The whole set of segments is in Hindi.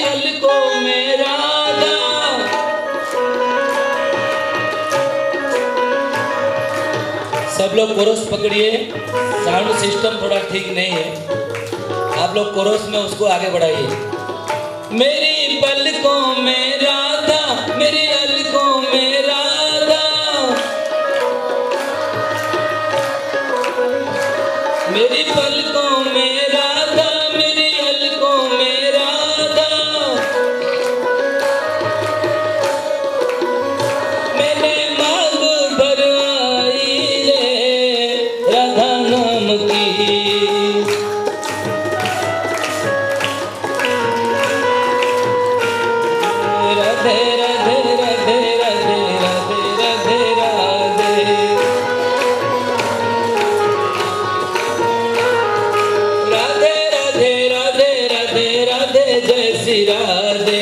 अलको मेरा सब लोग कोरस पकड़िए। साउंड सिस्टम थोड़ा ठीक नहीं है, आप लोग कोरस में उसको आगे बढ़ाइए। मेरी पलकों में राधा, मेरी अलकों में राधा, मेरी पलकों में राधा, मेरी अलकों में राधा, मैंने मांग भरवाई रे राधा नाम की। राधे राधे राधे राधे राधे राधे राधे राधे राधे राधे राधे जय श्री राधे।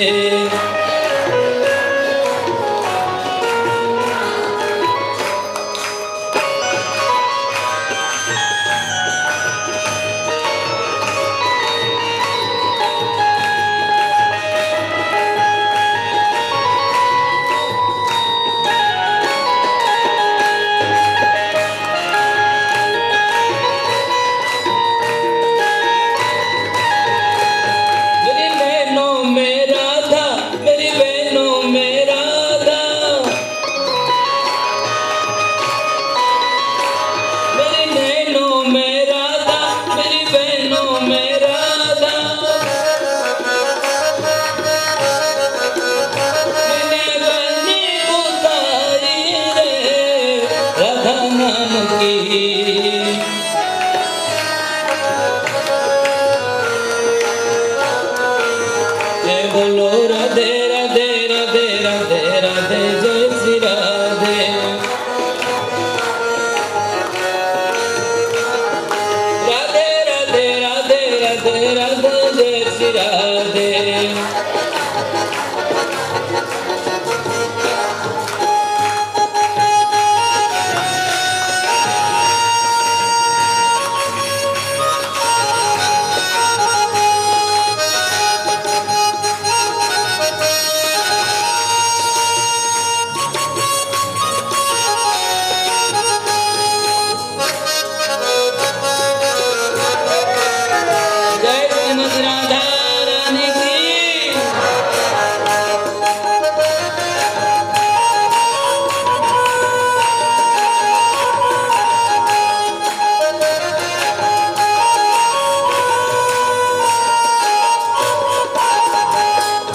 बोलो राधे राधे राधे राधे राधे जय श्री राधे। राधे राधे राधे राधे राधे जय श्री राधे।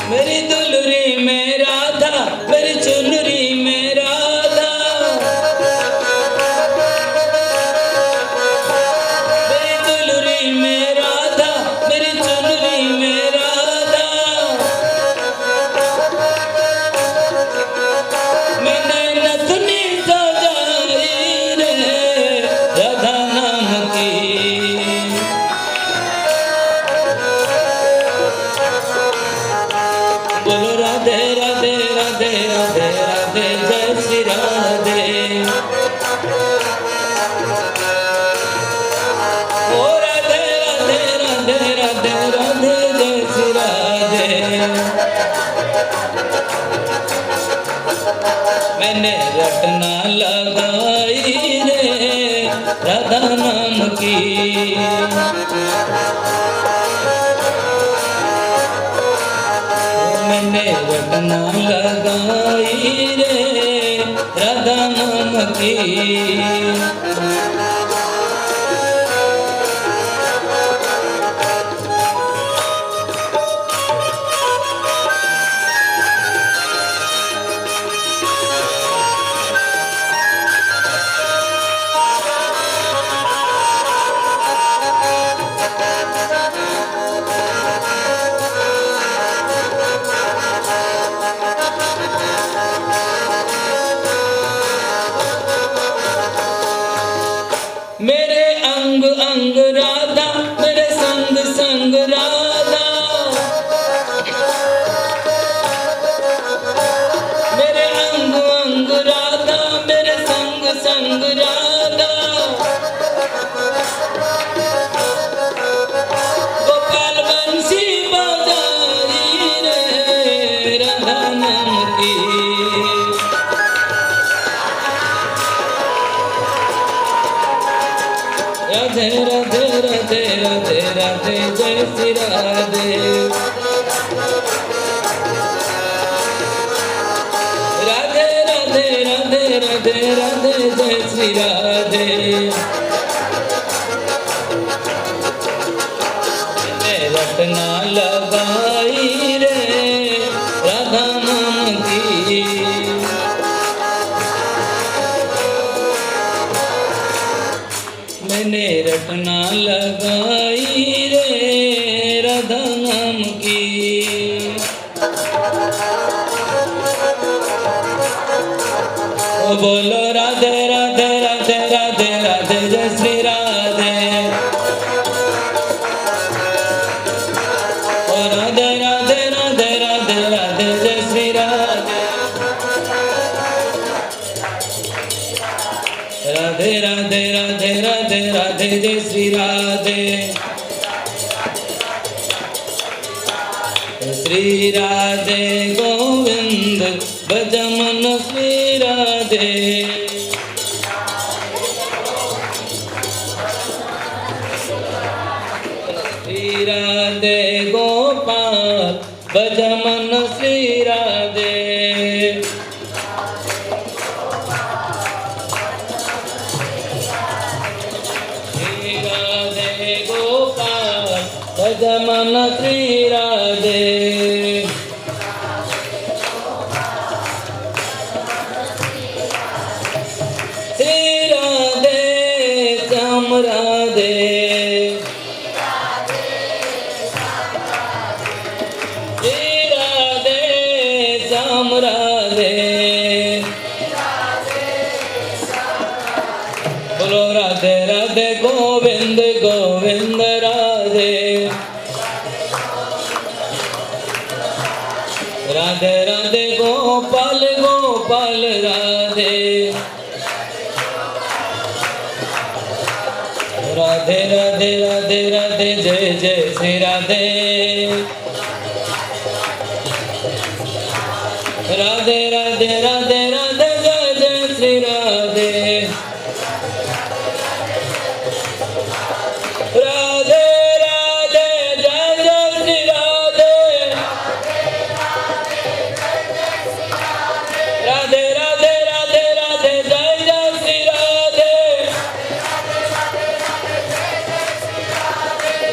मेरी दुलरी में राधा, मेरी चुनरी में राधा, मेरी दुलरी में राधा, मेरी चुनरी में राधा, मैंने नथनी सजाई रे राधा नाम की। बोलो राधे राधे राधे राधे राधे जय श्री राधे। ओ राधे राधे राधे राधे राधे जय श्री राधे। मैंने रटना लगाई रे राधा नाम की। मैंने रटना लगाई रे राधा नाम की। राधे राधे जय श्री राधे राधे राधे राधे राधे राधे जय श्री राधे रटना लगाई रे राधा नाम की मैंने रटना लगाई रे राधा नाम की बोलो राधे राधे राधे राधे राधे जय श्री राधे राधे राधे राधे राधे राधे जय श्री राधे राधे राधे राधे राधे राधे जय श्री राधे श्री राधे गोविंद भज मन श्री राधे श्री राधे गोपाल भज मन श्री राधे श्री राधे गोपाल भज मन श्री राधे श्री राधे श्याम राधे श्याम राधे बोलो राधे राधे गोविंद गोविंद राधे राधे राधे गोपाल गोपाल राधे राधे राधे राधे राधे जय जय श्री राधे राधे राधे राधे राधे जय जय श्री राधे राधे राधे जय जय श्री राधे राधे राधे राधे राधे जय जय श्री राधे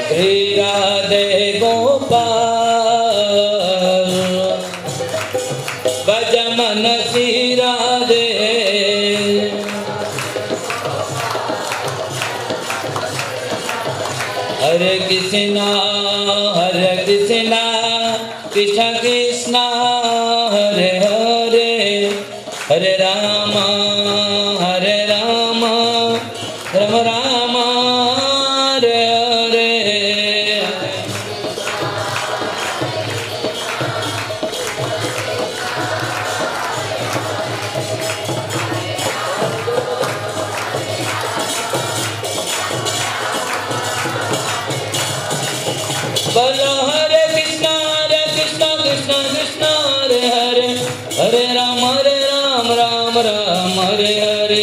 श्री राधे गोपाल भज मन श्री राधे हरे कृष्णा कृष्ण कृष्ण हरे हरे हरे राम राम राम हरे हरे बोलो हरे कृष्ण कृष्ण कृष्ण हरे हरे हरे राम राम राम हरे हरे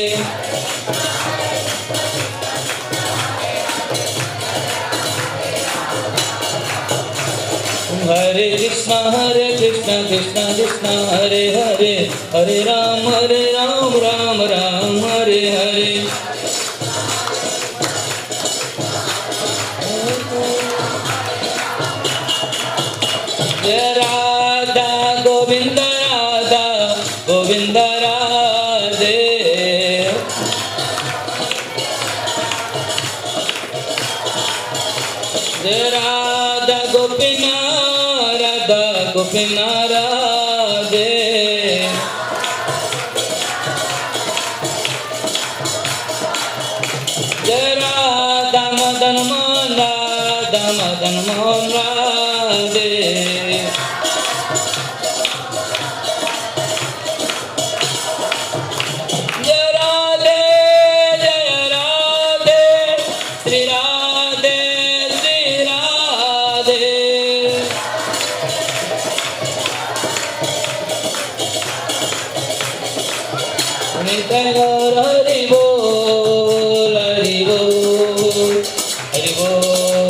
हरे कृष्ण कृष्ण कृष्ण हरे हरे हरे राम राम राम हरे हरे जय राधा गोविंद राधे जय राधा गोपीना राधे जय राधा मदन मोहन राधे जय राधे श्री राधे हरि बोल हरि बोल हरि बोल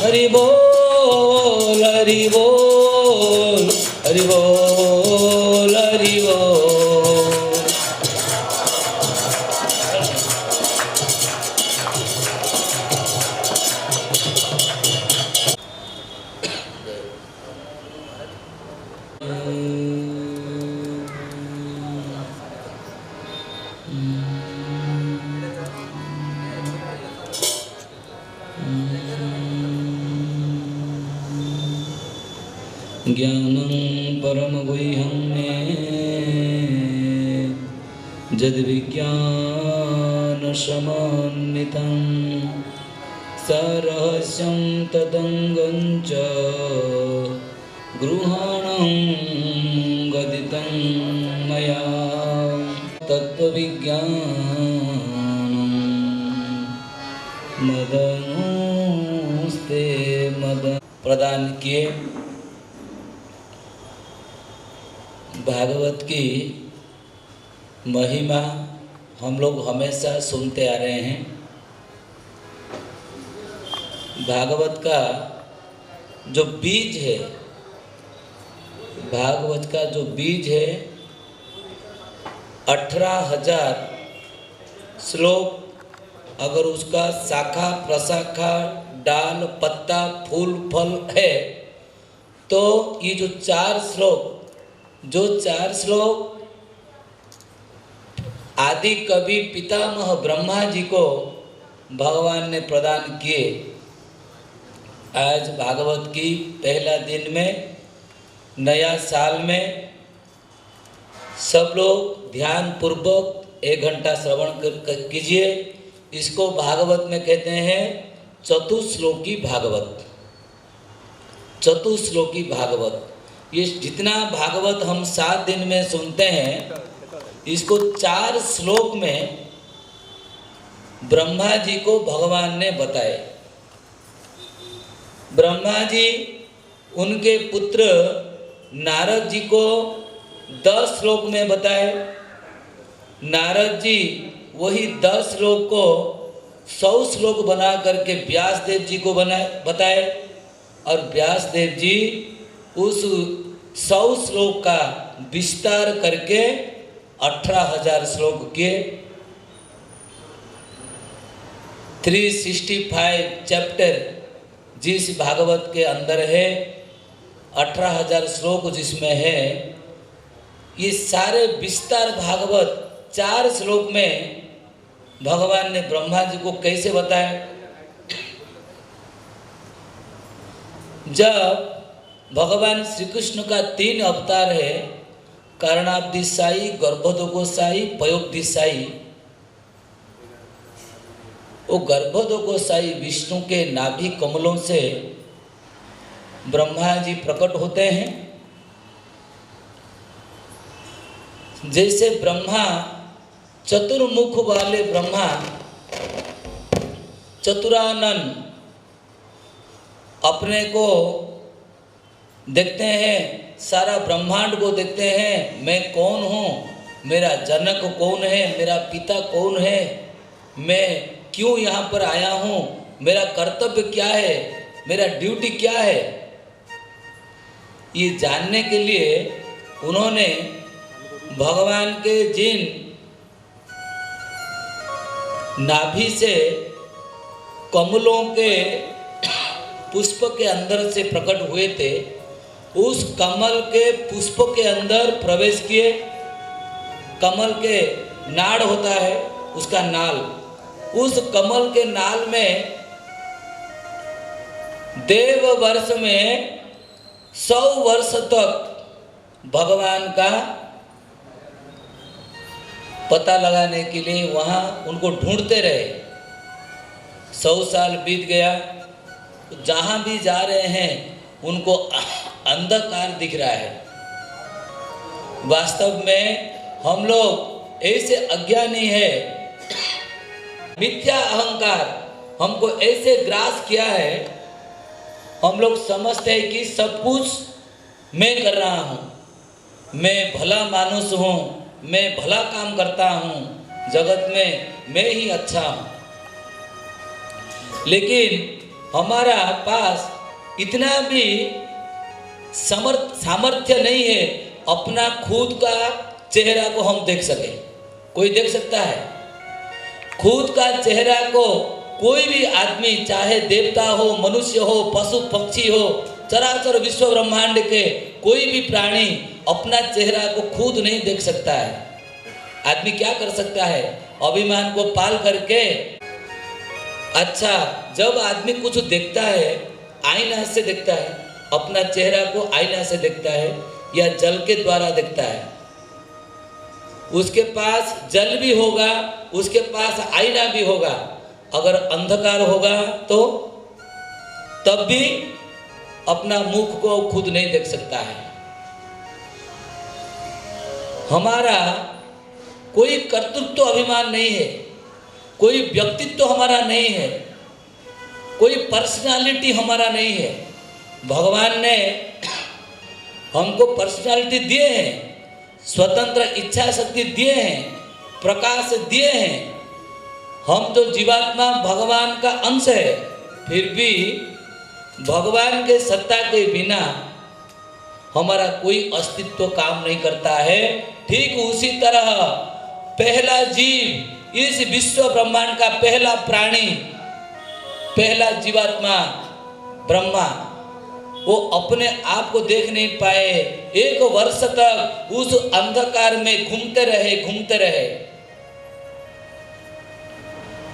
हरि बोल हरि बोल हरि बोल हरि बोल। ज्ञानं परमगुह्यं मे यद्विज्ञानसमन्वितं सरहस्यं तदङ्गं च गृहाणं गदितं मया तत्त्वविज्ञानं मदनुस्ते मद प्रदान किए। भागवत की महिमा हम लोग हमेशा सुनते आ रहे हैं। भागवत का जो बीज है, भागवत का जो बीज है 18,000 श्लोक, अगर उसका शाखा प्रशाखा डाल पत्ता फूल फल है तो ये जो चार श्लोक आदि कवि पितामह ब्रह्मा जी को भगवान ने प्रदान किए। आज भागवत की पहला दिन में नया साल में सब लोग ध्यान पूर्वक 1 घंटा श्रवण कीजिए। इसको भागवत में कहते हैं चतुश्लोकी भागवत। चतुश्लोकी भागवत, ये जितना भागवत हम 7 दिन में सुनते हैं, इसको 4 श्लोक में ब्रह्मा जी को भगवान ने बताए। ब्रह्मा जी उनके पुत्र नारद जी को 10 श्लोक में बताए। नारद जी वही 10 श्लोक को 100 श्लोक बना करके व्यास देव जी को बताए, और व्यास देव जी उस 100 श्लोक का विस्तार करके 18,000 श्लोक के 365 चैप्टर जिस भागवत के अंदर है, 18,000 श्लोक जिसमें है, ये सारे विस्तार भागवत 4 श्लोक में भगवान ने ब्रह्मा जी को कैसे बताया। जब भगवान श्री कृष्ण का 3 अवतार है, कारणाब्धिसाई, गर्भोदकोसाई, पयोब्धिसाई। वो गर्भोदकोसाई विष्णु के नाभि कमलों से ब्रह्मा जी प्रकट होते हैं। जैसे ब्रह्मा चतुर्मुख वाले ब्रह्मा चतुरानन अपने को देखते हैं, सारा ब्रह्मांड को देखते हैं, मैं कौन हूँ, मेरा जनक कौन है, मेरा पिता कौन है, मैं क्यों यहाँ पर आया हूँ, मेरा कर्तव्य क्या है, मेरा ड्यूटी क्या है, ये जानने के लिए उन्होंने भगवान के जिन नाभि से कमलों के पुष्प के अंदर से प्रकट हुए थे, उस कमल के पुष्प के अंदर प्रवेश किए। कमल के नाड़ होता है, उसका नाल, उस कमल के नाल में देव वर्ष में 100 वर्ष तक भगवान का पता लगाने के लिए वहाँ उनको ढूंढते रहे। 100 साल बीत गया, जहाँ भी जा रहे हैं उनको अंधकार दिख रहा है। वास्तव में हम लोग ऐसे अज्ञानी है, मिथ्या अहंकार हमको ऐसे ग्रास किया है, हम लोग समझते हैं कि सब कुछ मैं कर रहा हूँ, मैं भला मानुष हूँ, मैं भला काम करता हूँ, जगत में मैं ही अच्छा हूँ। लेकिन हमारा पास इतना भी सामर्थ्य नहीं है अपना खुद का चेहरा को हम देख सके। कोई देख सकता है खुद का चेहरा को? कोई भी आदमी, चाहे देवता हो, मनुष्य हो, पशु पक्षी हो, चराचर विश्व ब्रह्मांड के कोई भी प्राणी अपना चेहरा को खुद नहीं देख सकता है। आदमी क्या कर सकता है? अभिमान को पाल करके। अच्छा, जब आदमी कुछ देखता है, आईना से देखता है, अपना चेहरा को आईना से देखता है या जल के द्वारा देखता है, उसके पास जल भी होगा, उसके पास आईना भी होगा। अगर अंधकार होगा तो तब भी अपना मुख को खुद नहीं देख सकता है। हमारा कोई कर्तृत्व अभिमान नहीं है, कोई व्यक्तित्व हमारा नहीं है, कोई पर्सनालिटी हमारा नहीं है। भगवान ने हमको पर्सनालिटी दिए हैं, स्वतंत्र इच्छा शक्ति दिए हैं, प्रकाश दिए हैं। हम तो जीवात्मा भगवान का अंश है, फिर भी भगवान के सत्ता के बिना हमारा कोई अस्तित्व काम नहीं करता है। ठीक उसी तरह पहला जीव, इस विश्व ब्रह्मांड का पहला प्राणी, पहला जीवात्मा ब्रह्मा, वो अपने आप को देख नहीं पाए। 1 वर्ष तक उस अंधकार में घूमते रहे।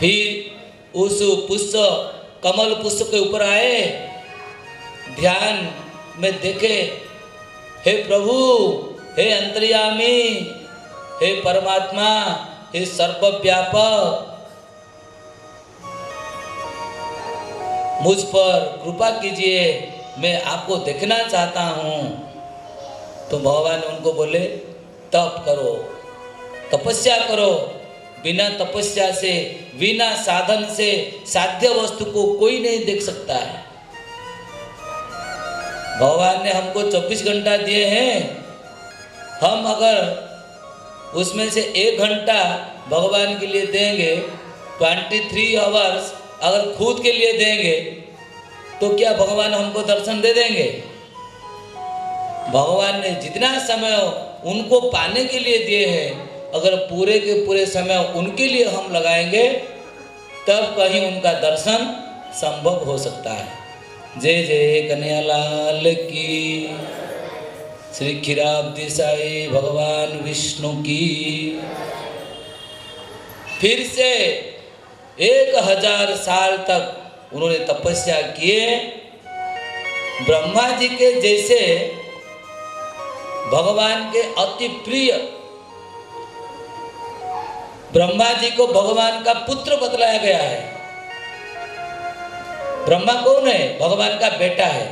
फिर उस पुष्प, कमल पुष्प के ऊपर आए, ध्यान में देखे, हे प्रभु, हे अंतर्यामी, हे परमात्मा, हे सर्वव्यापक, मुझ पर कृपा कीजिए, मैं आपको देखना चाहता हूँ। तो भगवान उनको बोले, तप करो, तपस्या करो। बिना तपस्या से, बिना साधन से साध्य वस्तु को कोई नहीं देख सकता है। भगवान ने हमको 24 घंटा दिए हैं। हम अगर उसमें से 1 घंटा भगवान के लिए देंगे, 23 आवर्स अगर खुद के लिए देंगे, तो क्या भगवान हमको दर्शन दे देंगे? भगवान ने जितना समय उनको पाने के लिए दिए हैं, अगर पूरे के पूरे समय उनके लिए हम लगाएंगे, तब कहीं उनका दर्शन संभव हो सकता है। जय जय कन्हैयालाल की, श्री क्षीराब्दी साई भगवान विष्णु की। फिर से 1000 साल तक उन्होंने तपस्या किए। ब्रह्मा जी के जैसे भगवान के अति प्रिय, ब्रह्मा जी को भगवान का पुत्र बतलाया गया है। ब्रह्मा कौन है? भगवान का बेटा है।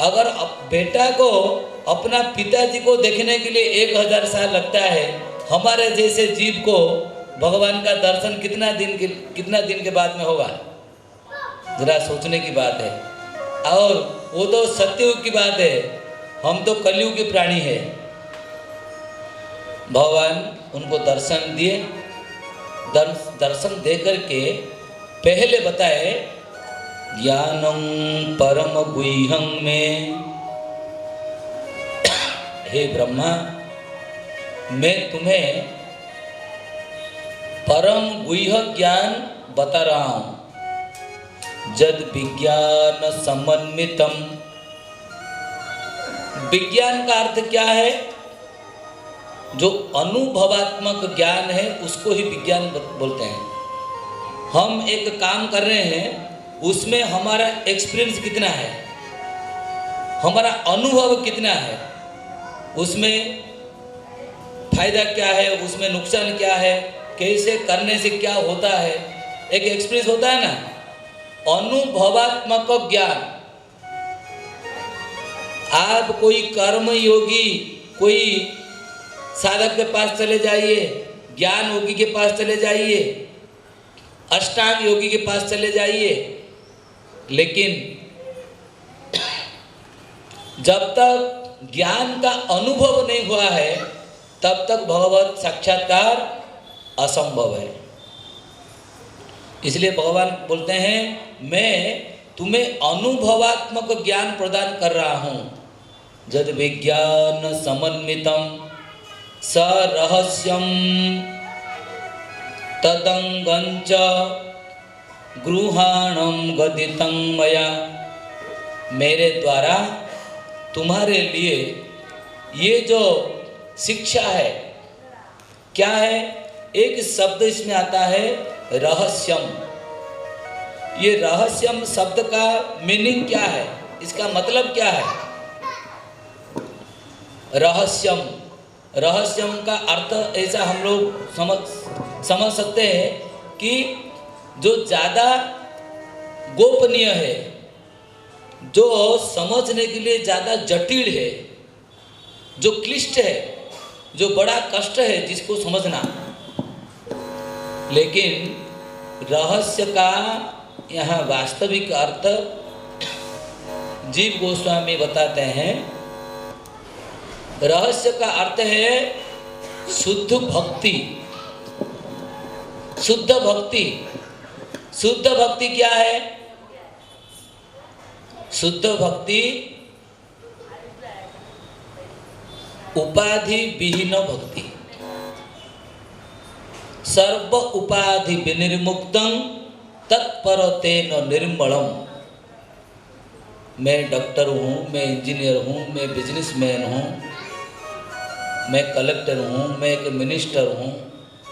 अगर बेटा को, अपना पिताजी को देखने के लिए 1000 साल लगता है, हमारे जैसे जीव को भगवान का दर्शन कितना दिन के बाद में होगा? जरा सोचने की बात है। और वो तो सत्ययुग की बात है, हम तो कलयुग के प्राणी है। भगवान उनको दर्शन दिए। दर्शन दे करके पहले बताए, ज्ञानम परम गुह्यं में, हे ब्रह्मा, मैं तुम्हें परम गुह्य ज्ञान बता रहा हूं। जद विज्ञान समन्वितम, विज्ञान का अर्थ क्या है? जो अनुभवात्मक ज्ञान है उसको ही विज्ञान बोलते हैं। हम एक काम कर रहे हैं, उसमें हमारा एक्सपीरियंस कितना है, हमारा अनुभव कितना है, उसमें फायदा क्या है, उसमें नुकसान क्या है, कैसे करने से क्या होता है, एक एक्सपीरियंस होता है ना। अनुभवात्मक ज्ञान। आप कोई कर्म योगी, कोई साधक के पास चले जाइए, ज्ञान योगी के पास चले जाइए, अष्टांग योगी के पास चले जाइए, लेकिन जब तक ज्ञान का अनुभव नहीं हुआ है, तब तक भगवत साक्षात्कार असंभव है। इसलिए भगवान बोलते हैं मैं तुम्हें अनुभवात्मक ज्ञान प्रदान कर रहा हूँ। जद विज्ञान समन्वितम स रहस्यम तदंगंच गृहाणम गदितं मया। मेरे द्वारा तुम्हारे लिए ये जो शिक्षा है, क्या है? एक शब्द इसमें आता है रहस्यम। ये रहस्यम शब्द का मीनिंग क्या है, इसका मतलब क्या है? रहस्यम, रहस्यम का अर्थ ऐसा हम लोग समझ सकते हैं कि जो ज़्यादा गोपनीय है, जो समझने के लिए ज़्यादा जटिल है, जो क्लिष्ट है, जो बड़ा कष्ट है जिसको समझना। लेकिन रहस्य का यहाँ वास्तविक अर्थ जीव गोस्वामी बताते हैं, रहस्य का अर्थ है शुद्ध भक्ति। शुद्ध भक्ति, शुद्ध भक्ति क्या है? शुद्ध भक्ति उपाधि विहीन भक्ति, सर्व उपाधि विनिर्मुक्तं तत्परतेन निर्मलम। मैं डॉक्टर हूँ, मैं इंजीनियर हूँ, मैं बिजनेसमैन हूँ, मैं कलेक्टर हूँ, मैं एक मिनिस्टर हूँ,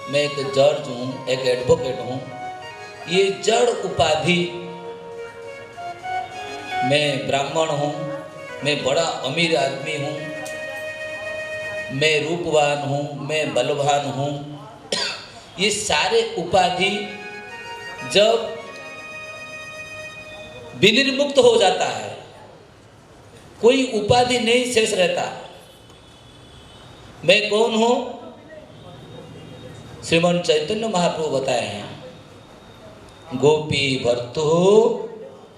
मैं एक जज हूँ, एक एडवोकेट हूँ, ये जड़ उपाधि। मैं ब्राह्मण हूँ, मैं बड़ा अमीर आदमी हूँ, मैं रूपवान हूँ, मैं बलवान हूँ, ये सारे उपाधि जब विनिर्मुक्त हो जाता है, कोई उपाधि नहीं शेष रहता। मैं कौन हूँ? श्रीमन चैतन्य महाप्रभु बताए हैं, गोपी भर्तु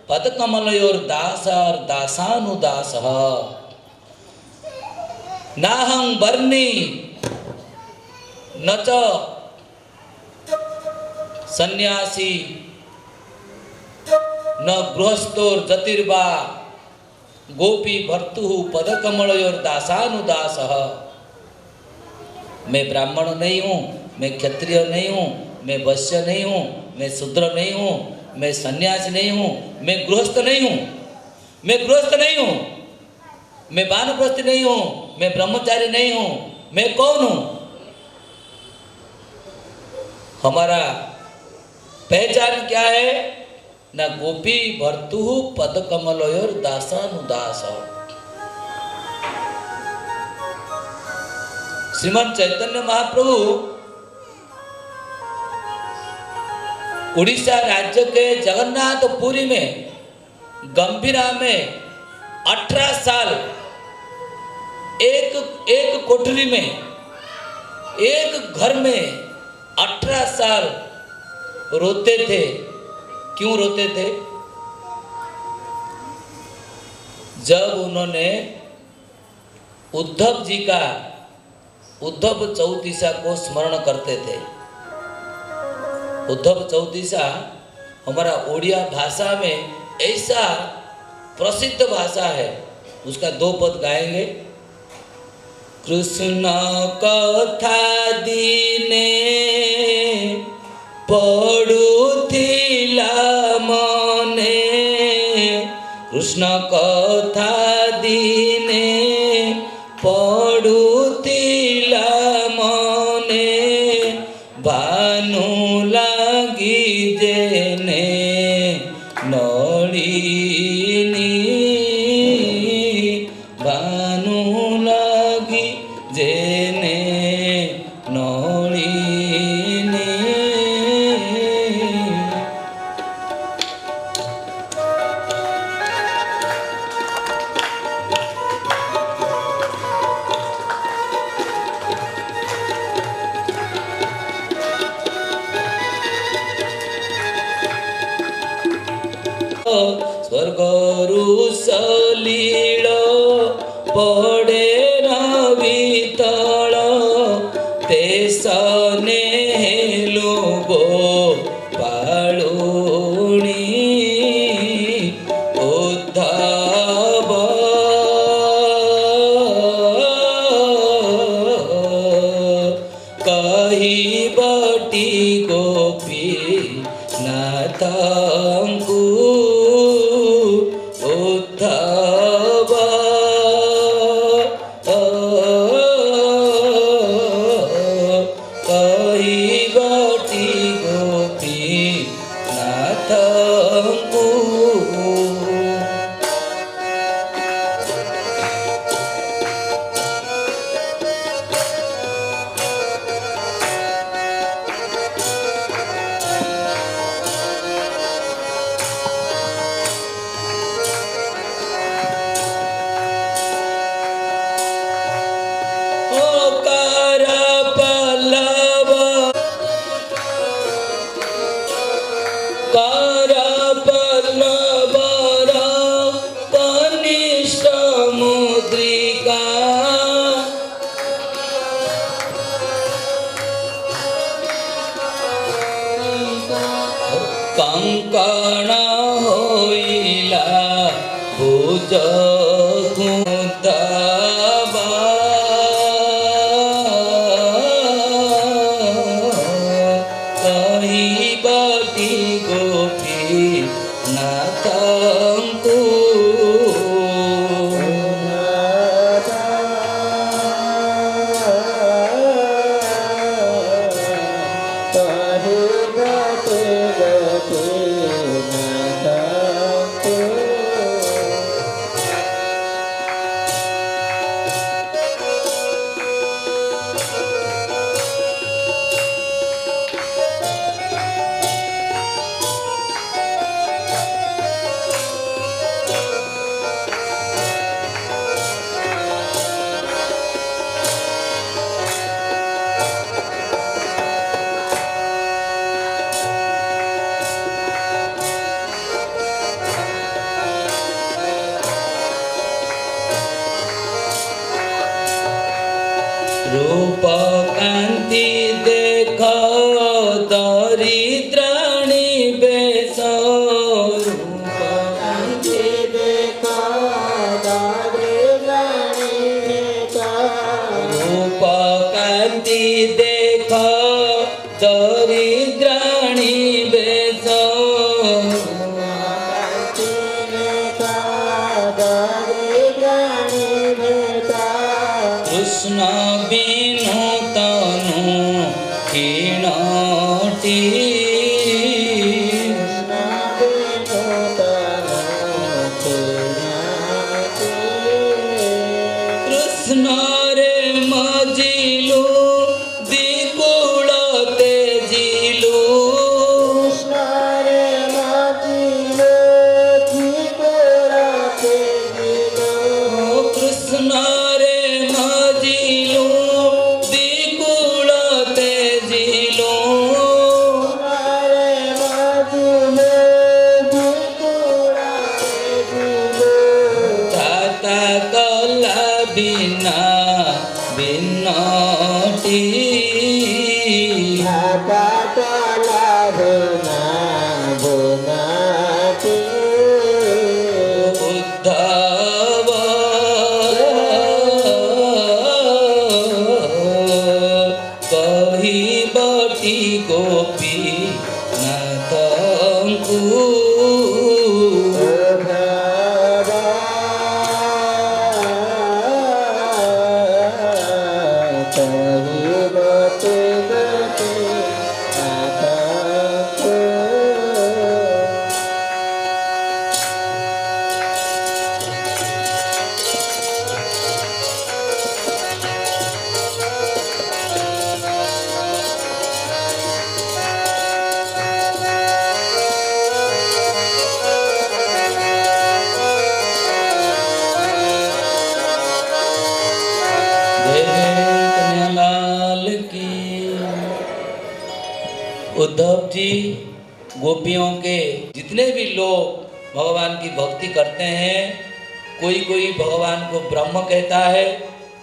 पदकमलयोर दासर दासानुदास नाहं वर्णी न च सन्यासी न गृहस्थोर जतिर्वा गोपी भर्तु पदकमलयोर दासानुदास। मैं ब्राह्मण नहीं हूँ, मैं क्षत्रिय नहीं हूँ, मैं वैश्य नहीं हूँ, मैं शूद्र नहीं हूँ, मैं सन्यासी नहीं हूँ, मैं गृहस्थ नहीं हूँ, मैं गृहस्थ नहीं हूँ, मैं वानप्रस्थ नहीं हूँ, मैं ब्रह्मचारी नहीं हूँ। मैं कौन हूँ? हमारा पहचान क्या है? न गोपी भर्तु पदकमलयोर दासानुदास। श्रीमन चैतन्य महाप्रभु उड़ीसा राज्य के जगन्नाथपुरी में गंभीरा में 18 साल एक कोठरी में, एक घर में 18 साल रोते थे। क्यों रोते थे? जब उन्होंने उद्धव जी का उद्धव चौतीसा को स्मरण करते थे। उद्धव चौतीसा हमारा ओडिया भाषा में ऐसा प्रसिद्ध भाषा है, उसका 2 पद गाएंगे। कृष्ण कथा दीने पढ़ुथिला मने, कृष्ण कथा दीने पढ़ुथिला मने, भानु लागी जेने नलिनी, भानु लागी जेने नलिनी। स्वर्गरु सलील पड़े भीतल, तेसने हेलु गो पाळु बाटी गोपी नाथंकु उद्धव कही बाटी गोपी नाथंकु। कंकण होइला भुज कुदबा कही बाटी गोपी नाथंकु। रूप कांति देख दरिद्राणी बेश रूप कांति देख दरिद्राणी बेश रूप कांति देख दरिद्राणी बेश कृष्ण बिनु तनु क्षीणटी कृष्ण रे मजिलु दिकुल तेजिलु कृष्ण रे मजिलु दिकुल तेजिलु कृष्ण बिना बिन्नटी उद्धव कही बाटी गोपी नाथंकु। उद्धव जी गोपियों के जितने भी लोग भगवान की भक्ति करते हैं, कोई कोई भगवान को ब्रह्म कहता है,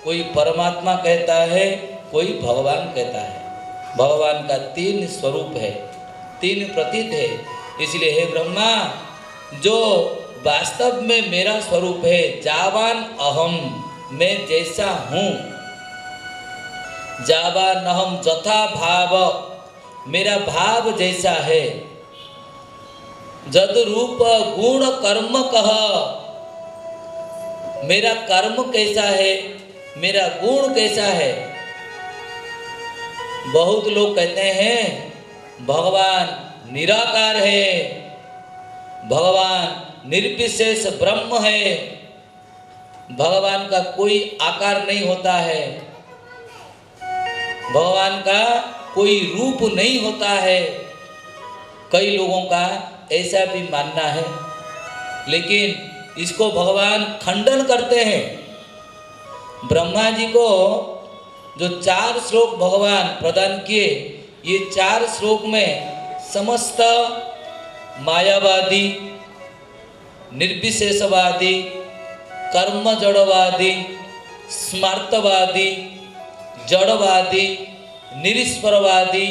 कोई परमात्मा कहता है, कोई भगवान कहता है। भगवान का 3 स्वरूप है, 3 प्रतीत है। इसलिए हे ब्रह्मा, जो वास्तव में मेरा स्वरूप है, जावान अहम, मैं जैसा हूँ, जावान अहम जथा भाव, मेरा भाव जैसा है। जद रूप गुण कर्म कह, मेरा कर्म कैसा है, मेरा गुण कैसा है। बहुत लोग कहते हैं भगवान निराकार है, भगवान निर्विशेष ब्रह्म है, भगवान का कोई आकार नहीं होता है, भगवान का कोई रूप नहीं होता है। कई लोगों का ऐसा भी मानना है, लेकिन इसको भगवान खंडन करते हैं। ब्रह्मा जी को जो 4 श्लोक भगवान प्रदान किए, ये 4 श्लोक में समस्त मायावादी, निर्विशेषवादी, कर्म जड़वादी, स्मार्तवादी, जड़वादी, निरीश्वरवादी,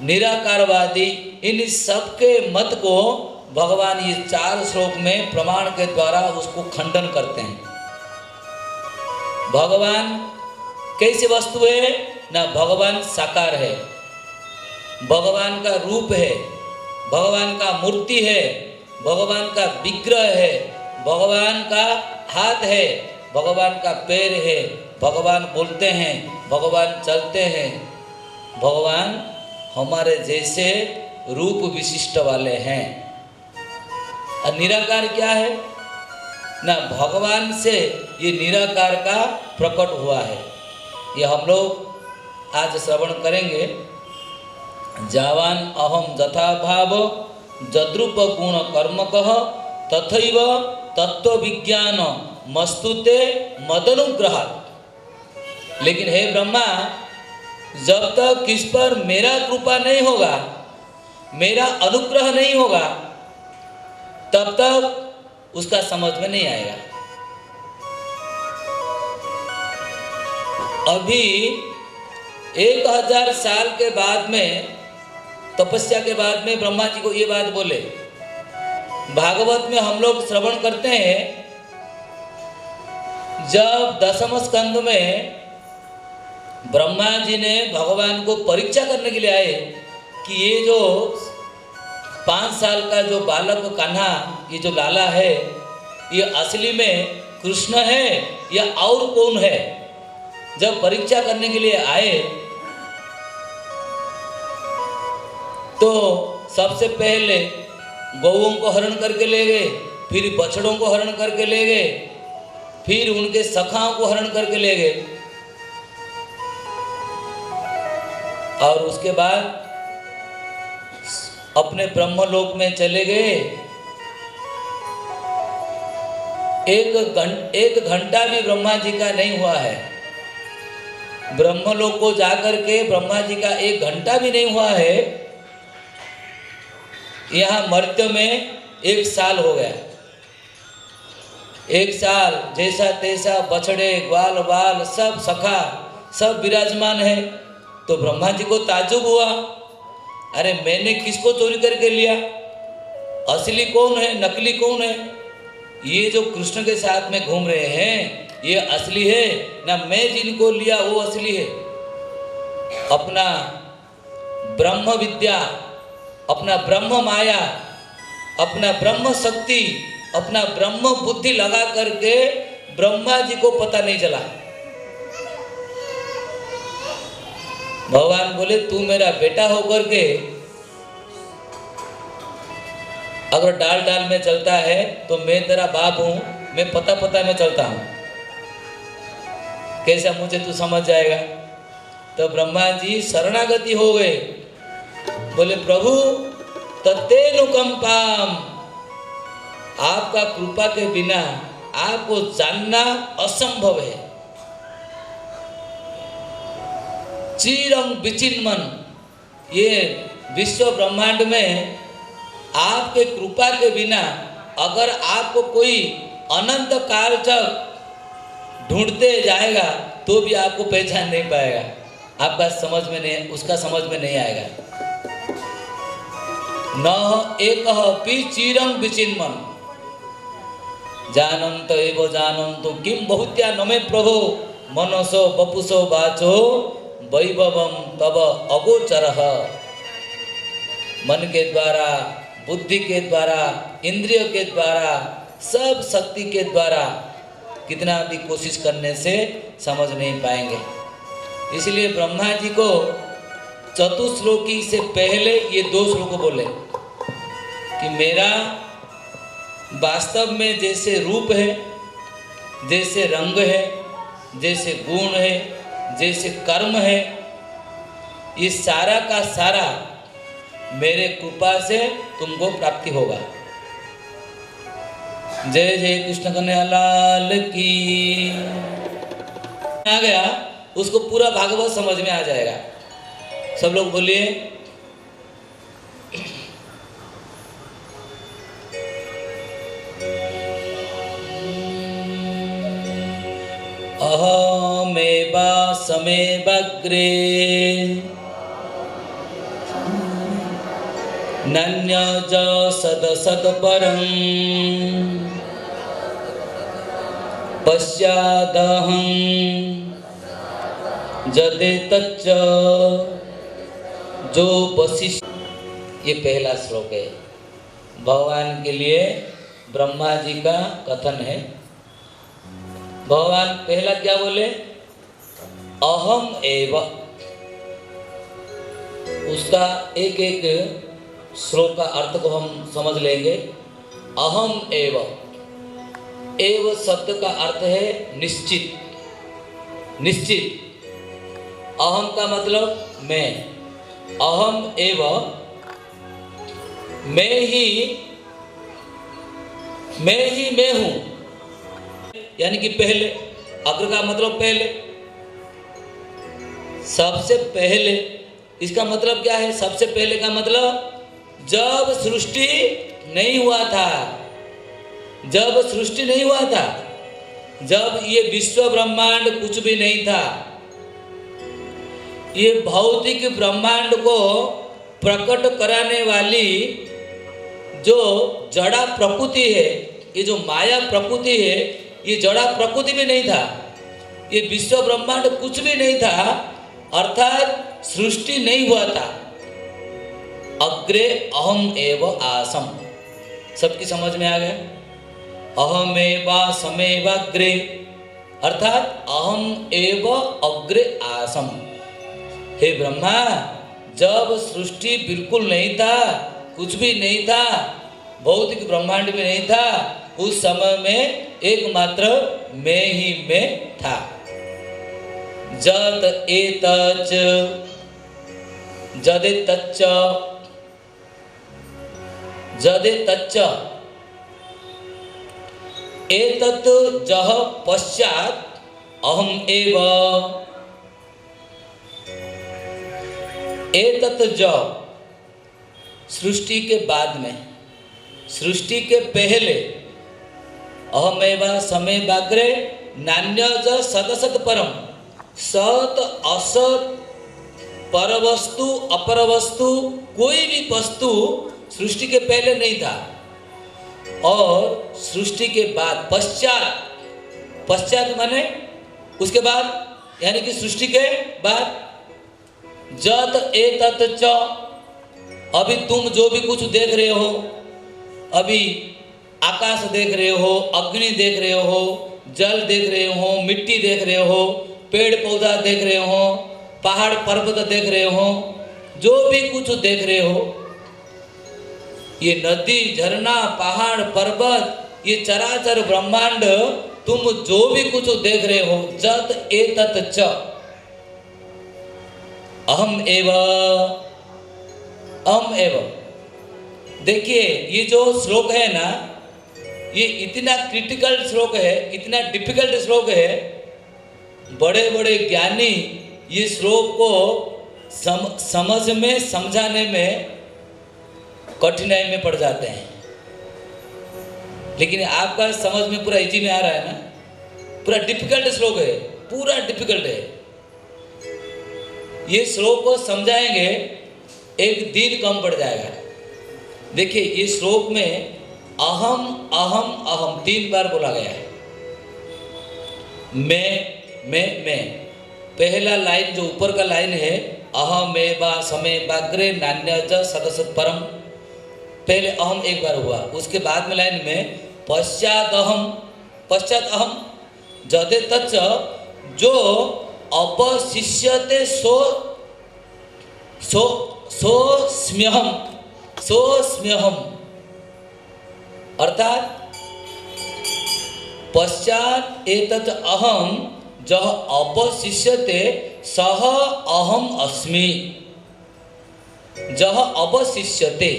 निराकारवादी, इन सबके मत को भगवान ये 4 श्लोक में प्रमाण के द्वारा उसको खंडन करते हैं। भगवान कैसी वस्तु है ना, भगवान साकार है, भगवान का रूप है, भगवान का मूर्ति है, भगवान का विग्रह है, भगवान का हाथ है, भगवान का पैर है, भगवान बोलते हैं, भगवान चलते हैं, भगवान हमारे जैसे रूप विशिष्ट वाले हैं। और निराकार क्या है ना, भगवान से ये निराकार का प्रकट हुआ है। ये हम लोग आज श्रवण करेंगे। जावान अहम जथा भाव जद्रूप गुण कर्म कह तथैव तत्व विज्ञान मस्तुते मदनुग्रह। लेकिन हे ब्रह्मा, जब तक किस पर मेरा कृपा नहीं होगा, मेरा अनुग्रह नहीं होगा, तब तक उसका समझ में नहीं आएगा। अभी 1000 साल के बाद में, तपस्या के बाद में ब्रह्मा जी को ये बात बोले। भागवत में हम लोग श्रवण करते हैं, जब 10वें स्कंद में ब्रह्मा जी ने भगवान को परीक्षा करने के लिए आए कि ये जो 5 साल का जो बालक कान्हा, ये जो लाला है, ये असली में कृष्ण है या और कौन है। जब परीक्षा करने के लिए आए तो सबसे पहले गौओं को हरण करके ले गए, फिर बछड़ों को हरण करके ले गए, फिर उनके सखाओं को हरण करके ले गए, और उसके बाद अपने ब्रह्मलोक में चले गए। 1 घंटा भी ब्रह्मा जी का नहीं हुआ है। ब्रह्मलोक को जाकर के ब्रह्मा जी का 1 घंटा भी नहीं हुआ है, यहाँ मर्त्य में 1 साल हो गया। 1 साल जैसा तैसा बछड़े ग्वाल बाल सब सखा सब विराजमान है। तो ब्रह्मा जी को ताज्जुब हुआ, अरे मैंने किसको चोरी करके लिया, असली कौन है नकली कौन है। ये जो कृष्ण के साथ में घूम रहे हैं ये असली है ना, मैं जिनको लिया वो असली है। अपना ब्रह्म विद्या, अपना ब्रह्म माया, अपना ब्रह्म शक्ति, अपना ब्रह्म बुद्धि लगा करके ब्रह्मा जी को पता नहीं चला। भगवान बोले तू मेरा बेटा होकर के अगर डाल डाल में चलता है तो मैं तेरा बाप हूं, मैं पता में चलता हूं, कैसा मुझे तू समझ जाएगा। तो ब्रह्मा जी शरणागति हो गए, बोले प्रभु तत्तेनुकंपाम, आपका कृपा के बिना आपको जानना असंभव है। चिरं विचिन्मन, ये विश्व ब्रह्मांड में आपके कृपा के बिना अगर आपको कोई अनंत काल तक ढूंढते जाएगा तो भी आपको पहचान नहीं पाएगा, आपका समझ में नहीं, उसका समझ में नहीं आएगा। न एक पी चिरं विचिन्मन जानंत एव जानंतो किम बहुत्या नमे प्रभो मनसो बपुसो वाचो वैभवम तब अगोचरः। मन के द्वारा, बुद्धि के द्वारा, इंद्रिय के द्वारा, सब शक्ति के द्वारा कितना भी कोशिश करने से समझ नहीं पाएंगे। इसलिए ब्रह्मा जी को चतुश्लोकी से पहले ये 2 श्लोक बोले कि मेरा वास्तव में जैसे रूप है, जैसे रंग है, जैसे गुण है, जैसे कर्म है, ये सारा का सारा मेरे कृपा से तुमको प्राप्ति होगा। जय जय कृष्ण कन्हैया लाल की। आ गया, उसको पूरा भागवत समझ में आ जाएगा। सब लोग बोलिए अहमेवा समेवाग्रे नन्यज सदसत्परं पश्चादहं जदेतच्च जो वशिष्ठ। ये पहला श्लोक है, भगवान के लिए ब्रह्मा जी का कथन है। भगवान पहला क्या बोले? अहम एव। उसका एक एक श्लोक का अर्थ को हम समझ लेंगे। अहम एव, एव शब्द का अर्थ है निश्चित, निश्चित। अहम का मतलब मैं, अहम एव मैं ही मैं हूं, यानी कि पहले। अग्र का मतलब पहले, सबसे पहले। इसका मतलब क्या है? सबसे पहले का मतलब जब सृष्टि नहीं हुआ था, जब सृष्टि नहीं हुआ था, जब ये विश्व ब्रह्मांड कुछ भी नहीं था, ये भौतिक ब्रह्मांड को प्रकट कराने वाली जो जड़ा प्रकृति है, ये जो माया प्रकृति है, ये जड़ा प्रकृति भी नहीं था, ये विश्व ब्रह्मांड कुछ भी नहीं था, अर्थात सृष्टि नहीं हुआ था। अग्रे अहम एव आसम। सबकी समझ में आ गया? अहमेवा समेवाग्रे, अर्थात अहम एव अग्रे आसम। हे ब्रह्मा, जब सृष्टि बिल्कुल नहीं था, कुछ भी नहीं था, भौतिक ब्रह्मांड भी नहीं था, उस समय में एकमात्र मैं ही मैं था। जत एतच जदेतच्च, जदेतच्च एतत् जह पश्चात अहम एव। एतत् ज सृष्टि के बाद में, सृष्टि के पहले। अहमेवा समेवाग्रे नान्यज सदसत् परम। सत असत, परवस्तु अपरवस्तु, कोई भी वस्तु सृष्टि के पहले नहीं था, और सृष्टि के बाद पश्चात, पश्चात माने उसके बाद, यानी कि सृष्टि के बाद। जत एतत् च, अभी तुम जो भी कुछ देख रहे हो, अभी आकाश देख रहे हो, अग्नि देख रहे हो, जल देख रहे हो, मिट्टी देख रहे हो, पेड़ पौधा देख रहे हो, पहाड़ पर्वत देख रहे हो, जो भी कुछ देख रहे हो, ये नदी झरना पहाड़ पर्वत, ये चराचर ब्रह्मांड, तुम जो भी कुछ देख रहे हो, जत एतत् च अहम एव, अहम एव। देखिए ये जो श्लोक है ना, ये इतना क्रिटिकल श्लोक है, इतना डिफिकल्ट श्लोक है, बड़े बड़े ज्ञानी ये श्लोक को समझ में, समझाने में कठिनाई में पड़ जाते हैं। लेकिन आपका समझ में पूरा इजी में आ रहा है ना? पूरा डिफिकल्ट श्लोक है, पूरा डिफिकल्ट है। ये श्लोक को समझाएंगे एक दिन कम पड़ जाएगा। देखिए ये श्लोक में अहम अहम अहम 3 बार बोला गया है। मैं, पहला लाइन जो ऊपर का लाइन है, अहमेवा समेवाग्रे नान्यज सदसत्परम, पहले अहम एक बार हुआ, उसके बाद में लाइन में पश्चात अहम जदे तच्च, जो अवशिष्यते सोस्म्यहम, अर्थात पश्चात एतत् अहम जह अवशिष्यते सह अहम अस्मि। जह अवशिष्यते,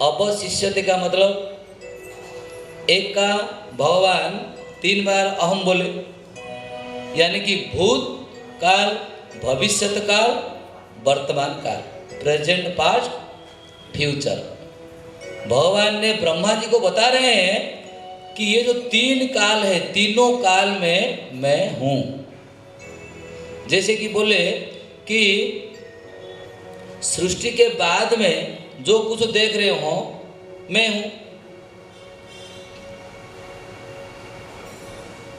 अवशिष्यते का मतलब एक का भगवान 3 बार अहम बोले, यानी कि भूत काल, भविष्यत काल, वर्तमान काल, प्रेजेंट, पास्ट, फ्यूचर। भगवान ने ब्रह्मा जी को बता रहे हैं कि ये जो 3 काल है, तीनों काल में मैं हूँ। जैसे कि बोले कि सृष्टि के बाद में जो कुछ देख रहे हो मैं हूँ।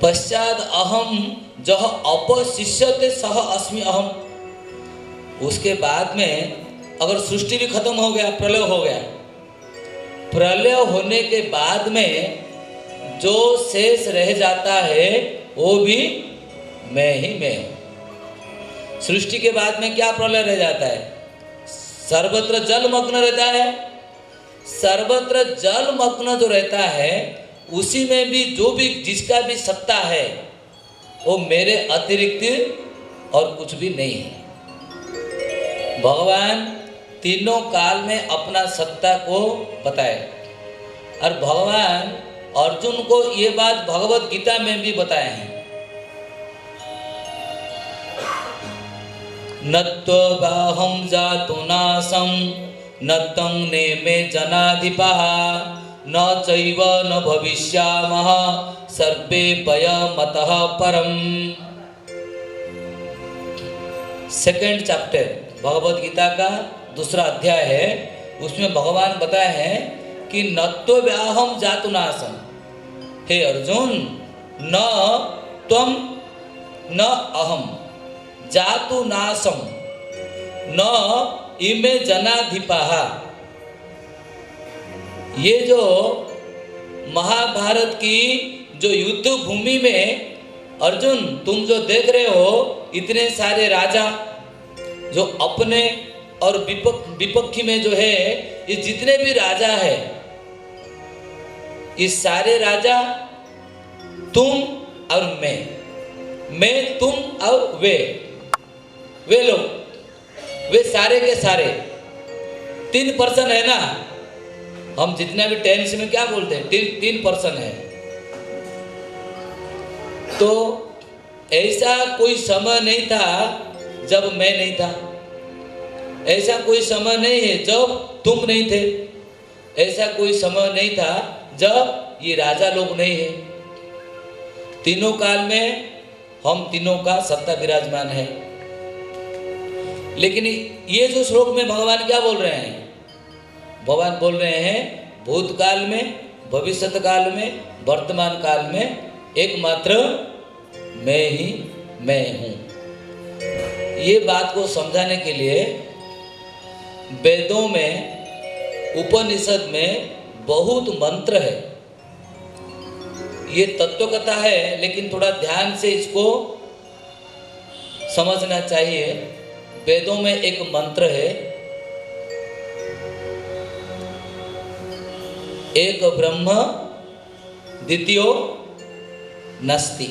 पश्चात अहम जह अपशिष्यते सह अस्मि अहम, उसके बाद में अगर सृष्टि भी खत्म हो गया, प्रलय हो गया, प्रलय होने के बाद में जो शेष रह जाता है वो भी मैं ही मैं हूँ। सृष्टि के बाद में क्या प्रलय रह जाता है? सर्वत्र जलमग्न रहता है। सर्वत्र जलमग्न जो रहता है उसी में भी जो भी जिसका भी सत्ता है वो मेरे अतिरिक्त और कुछ भी नहीं है। भगवान तीनों काल में अपना सत्ता को बताए और भगवान अर्जुन को ये बात भगवत गीता में भी बताए हैं। नत्वबाहं जातु नासं न तं नेमे जनाधिपः न चैव न भविष्यामः सर्वे वयमतः परम्। सेकंड चैप्टर भगवत गीता का दूसरा अध्याय है, उसमें भगवान बताए हैं कि नत्वव्याहम जातु नासम, हे अर्जुन न त्वम न अहम जातु नासम न इमे जनाधिपाः। ये जो महाभारत की जो युद्ध भूमि में अर्जुन तुम जो देख रहे हो, इतने सारे राजा जो अपने और विपक्षी में जो है, ये जितने भी राजा है, ये सारे राजा तुम और मैं तुम और वे लोग, वे सारे के सारे 3 पर्सन है ना। हम जितना भी टेंस में क्या बोलते हैं, 3 पर्सन है। तो ऐसा कोई समय नहीं था जब मैं नहीं था, ऐसा कोई समय नहीं है जब तुम नहीं थे, ऐसा कोई समय नहीं था जब ये राजा लोग नहीं है। तीनों काल में हम तीनों का सत्ता विराजमान है। लेकिन ये जो श्लोक में भगवान क्या बोल रहे हैं? भगवान बोल रहे हैं भूतकाल में, भविष्यत काल में, वर्तमान काल में एकमात्र मैं ही मैं हूँ। ये बात को समझाने के लिए वेदों में, उपनिषद में बहुत मंत्र है। ये तत्व कथा है, लेकिन थोड़ा ध्यान से इसको समझना चाहिए। वेदों में एक मंत्र है, एक ब्रह्म द्वितीयो नास्ति।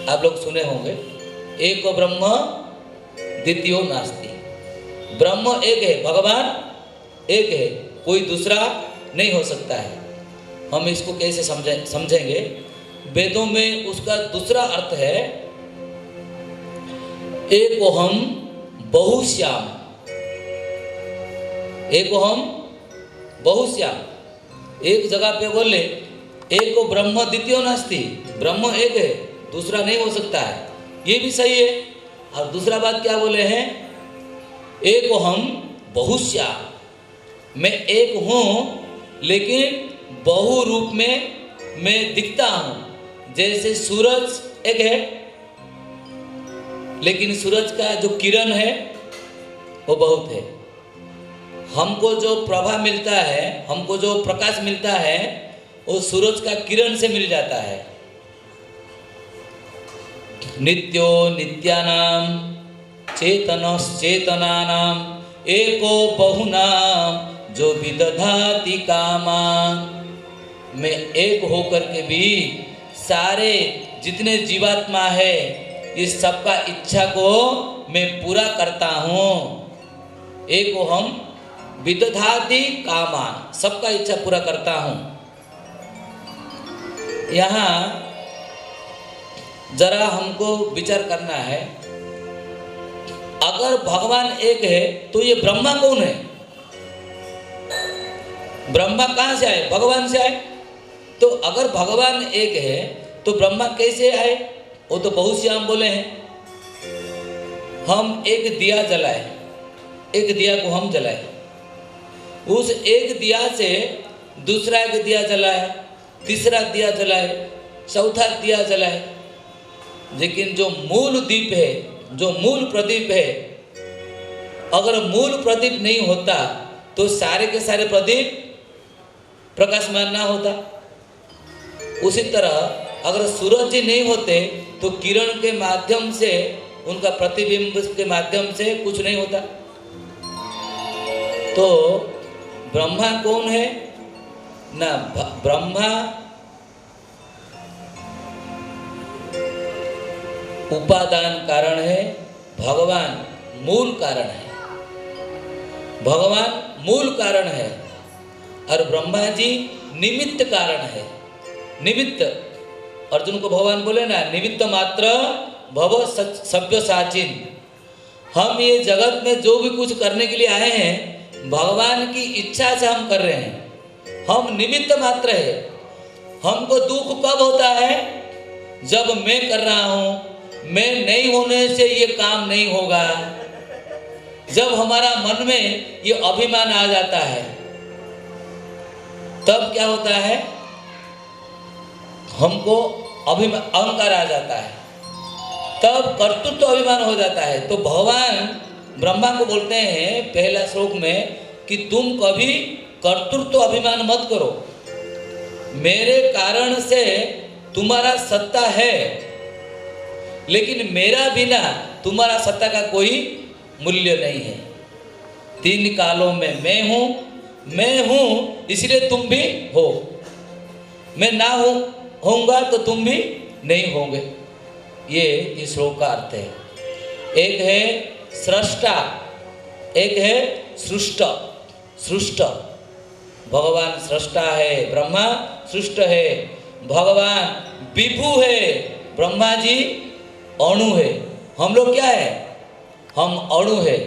आप लोग सुने होंगे, एक ब्रह्म द्वितीयो नास्ति। ब्रह्म एक है, भगवान एक है, कोई दूसरा नहीं हो सकता है। हम इसको कैसे समझेंगे? वेदों में उसका दूसरा अर्थ है एकोहम बहुश्याम। एकोहम बहुश्याम, एक जगह पे बोले एक ब्रह्म द्वितीयो नास्ति, ब्रह्म एक है, दूसरा नहीं हो सकता है, ये भी सही है। और दूसरा बात क्या बोले हैं? एकोहम बहुश्याम, मैं एक हूँ लेकिन बहु रूप में मैं दिखता हूँ। जैसे सूरज एक है, लेकिन सूरज का जो किरण है वो बहुत है। हमको जो प्रभा मिलता है, हमको जो प्रकाश मिलता है, वो सूरज का किरण से मिल जाता है। नित्यो नित्यानाम चेतनश्चेतनानाम एको बहुनाम जो विदधाति कामान। मैं एक होकर के भी सारे जितने जीवात्मा है इस सबका इच्छा को मैं पूरा करता हूँ। एक हम विदधाति कामान, सबका इच्छा पूरा करता हूँ। यहाँ जरा हमको विचार करना है, अगर भगवान एक है तो ये ब्रह्मा कौन है? ब्रह्मा कहाँ से आए? भगवान से आए। तो अगर भगवान एक है तो ब्रह्मा कैसे आए? वो तो बहुत से हम बोले हैं। हम एक दिया जलाए, एक दिया को हम जलाए, उस एक दिया से दूसरा एक दिया जलाया, तीसरा दिया जलाए, चौथा दिया जलाए, लेकिन जो मूल दीप है, जो मूल प्रदीप है, अगर मूल प्रदीप नहीं होता तो सारे के सारे प्रदीप प्रकाशमान ना होता। उसी तरह अगर सूरज जी नहीं होते तो किरण के माध्यम से, उनका प्रतिबिंब के माध्यम से कुछ नहीं होता। तो ब्रह्मा कौन है ना? ब्रह्मा उपादान कारण है, भगवान मूल कारण है। भगवान मूल कारण है और ब्रह्मा जी निमित्त कारण है। निमित्त, अर्जुन को भगवान बोले ना, निमित्त मात्र भव सभ्य साचिन। हम ये जगत में जो भी कुछ करने के लिए आए हैं भगवान की इच्छा से हम कर रहे हैं, हम निमित्त मात्र है। हमको दुख कब होता है? जब मैं कर रहा हूँ, मैं नहीं होने से ये काम नहीं होगा। जब हमारा मन में ये अभिमान आ जाता है तब क्या होता है? हमको अहंकार आ जाता है, तब कर्तृत्व अभिमान हो जाता है। तो भगवान ब्रह्मा को बोलते हैं पहला श्लोक में कि तुम कभी कर्तृत्व अभिमान मत करो, मेरे कारण से तुम्हारा सत्ता है, लेकिन मेरा बिना तुम्हारा सत्ता का कोई मूल्य नहीं है। तीन कालों में मैं हूँ इसलिए तुम भी हो, मैं ना होऊंगा तो तुम भी नहीं होंगे। ये इस श्लोक का अर्थ है। एक है सृष्टा, एक है सृष्ट। सृष्ट भगवान सृष्टा है, ब्रह्मा सृष्ट है। भगवान विभु है, ब्रह्मा जी अणु है। हम लोग क्या है? हम अणु है।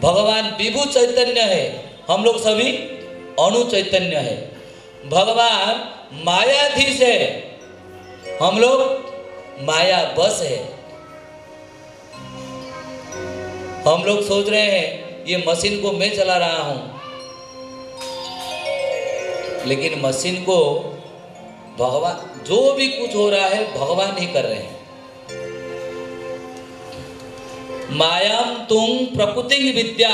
भगवान विभु चैतन्य है, हम लोग सभी अणु चैतन्य है। भगवान मायाधीश है, हम लोग माया बस है। हम लोग सोच रहे हैं ये मशीन को मैं चला रहा हूं, लेकिन मशीन को भगवान, जो भी कुछ हो रहा है भगवान ही कर रहे हैं। मायाम तुम प्रकृति विद्या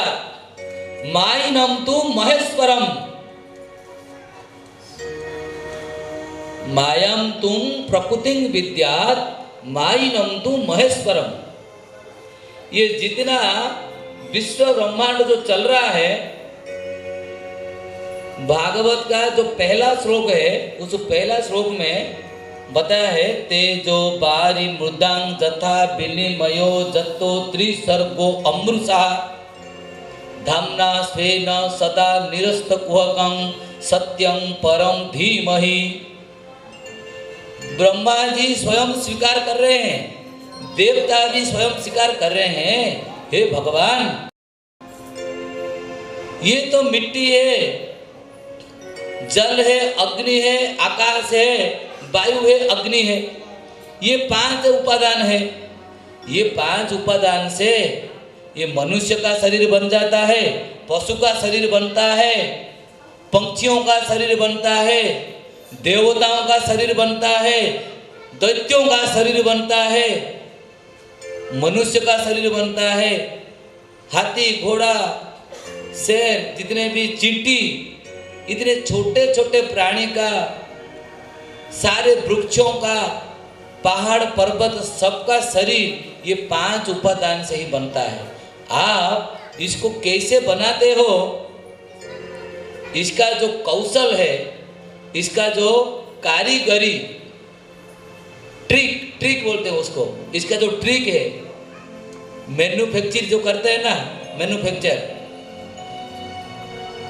माइनम तुम महेश्वरम। मायाम तुम प्रकृति विद्या माइनम तुम महेश्वरम। ये जितना विश्व ब्रह्मांड जो चल रहा है, भागवत का जो पहला श्लोक है उस पहला श्लोक में बताया है, तेजो बारी मृदांग जथा विनिमयो जत्तो त्रिसर्गो अमृषा धाम्ना स्वेन सदा निरस्त कुहकं सत्यं परम धीमहि। ब्रह्मा जी स्वयं स्वीकार कर रहे हैं, देवता भी स्वयं स्वीकार कर रहे हैं, हे भगवान ये तो मिट्टी है, जल है, अग्नि है, आकाश है, वायु है, अग्नि है, ये 5 उपादान है। ये 5 उपादान से ये मनुष्य का शरीर बन जाता है, पशु का शरीर बनता है, पंछियों का शरीर बनता है, देवताओं का शरीर बनता है, दैत्यों का शरीर बनता है। मनुष्य का शरीर बनता है, हाथी, घोड़ा, शेर, जितने भी चींटी, इतने छोटे छोटे प्राणी का, सारे वृक्षों का, पहाड़ पर्वत, सबका शरीर ये 5 उपादान से ही बनता है। आप इसको कैसे बनाते हो, इसका जो कौशल है, इसका जो कारीगरी, ट्रिक बोलते हैं उसको, इसका जो ट्रिक है, मैन्युफैक्चर जो करते हैं ना, मैन्युफैक्चर,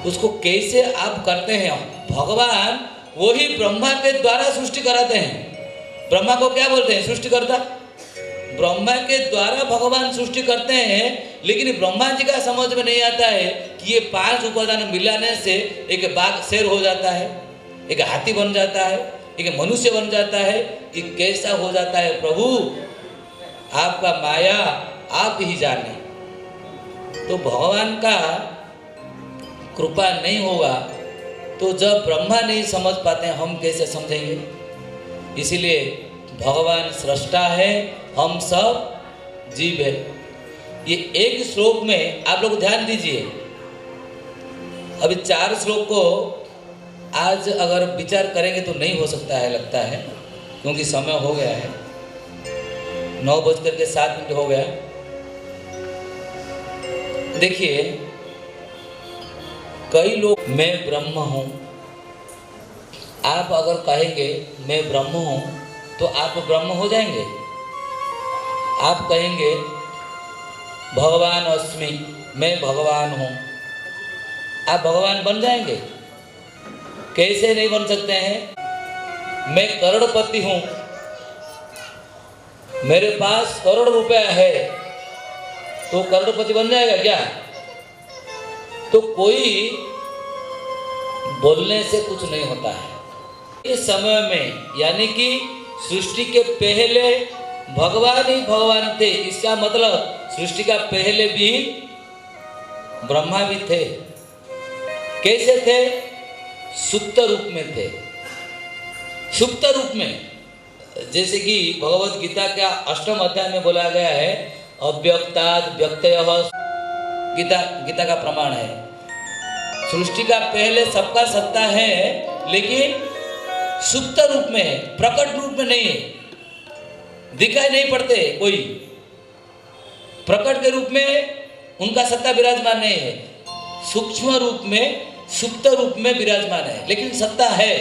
उसको कैसे आप करते हैं। भगवान वही ब्रह्मा के द्वारा सृष्टि कराते हैं। ब्रह्मा को क्या बोलते हैं? सृष्टिकर्ता। ब्रह्मा के द्वारा भगवान सृष्टि करते हैं, लेकिन ब्रह्मा जी का समझ में नहीं आता है कि ये 5 उपादान मिलाने से एक बाघ शेर हो जाता है, एक हाथी बन जाता है, एक मनुष्य बन जाता है। ये कैसा हो जाता है प्रभु? आपका माया आप ही जाने। तो भगवान का कृपा नहीं होगा तो जब ब्रह्मा नहीं समझ पाते हैं, हम कैसे समझेंगे? इसीलिए भगवान सृष्टा है, हम सब जीव है। ये एक श्लोक में आप लोग ध्यान दीजिए। अभी 4 श्लोक को आज अगर विचार करेंगे तो नहीं हो सकता है, लगता है, क्योंकि समय हो गया है, 9:07 हो गया। देखिए, कई लोग मैं ब्रह्म हूँ, आप अगर कहेंगे मैं ब्रह्म हूँ तो आप ब्रह्म हो जाएंगे। आप कहेंगे भगवान अस्मि, मैं भगवान हूँ, आप भगवान बन जाएंगे? कैसे नहीं बन सकते हैं? मैं करोड़पति हूँ, मेरे पास करोड़ रुपया है, तो करोड़पति बन जाएगा क्या? तो कोई बोलने से कुछ नहीं होता है। इस समय में, यानी कि सृष्टि के पहले भगवान ही भगवान थे। इसका मतलब सृष्टि का पहले भी ब्रह्मा भी थे। कैसे थे? सुप्त रूप में थे। सुप्त रूप में, जैसे कि भगवत गीता का 8वें अध्याय में बोला गया है, अव्यक्ताद् व्यक्तयः, गीता का प्रमाण है। सृष्टि का पहले सबका सत्ता है, लेकिन सुप्त रूप में है, प्रकट रूप में नहीं है, दिखाई नहीं पड़ते। कोई प्रकट के रूप में उनका सत्ता विराजमान नहीं है, सूक्ष्म रूप में, सुप्त रूप में विराजमान है, लेकिन सत्ता है।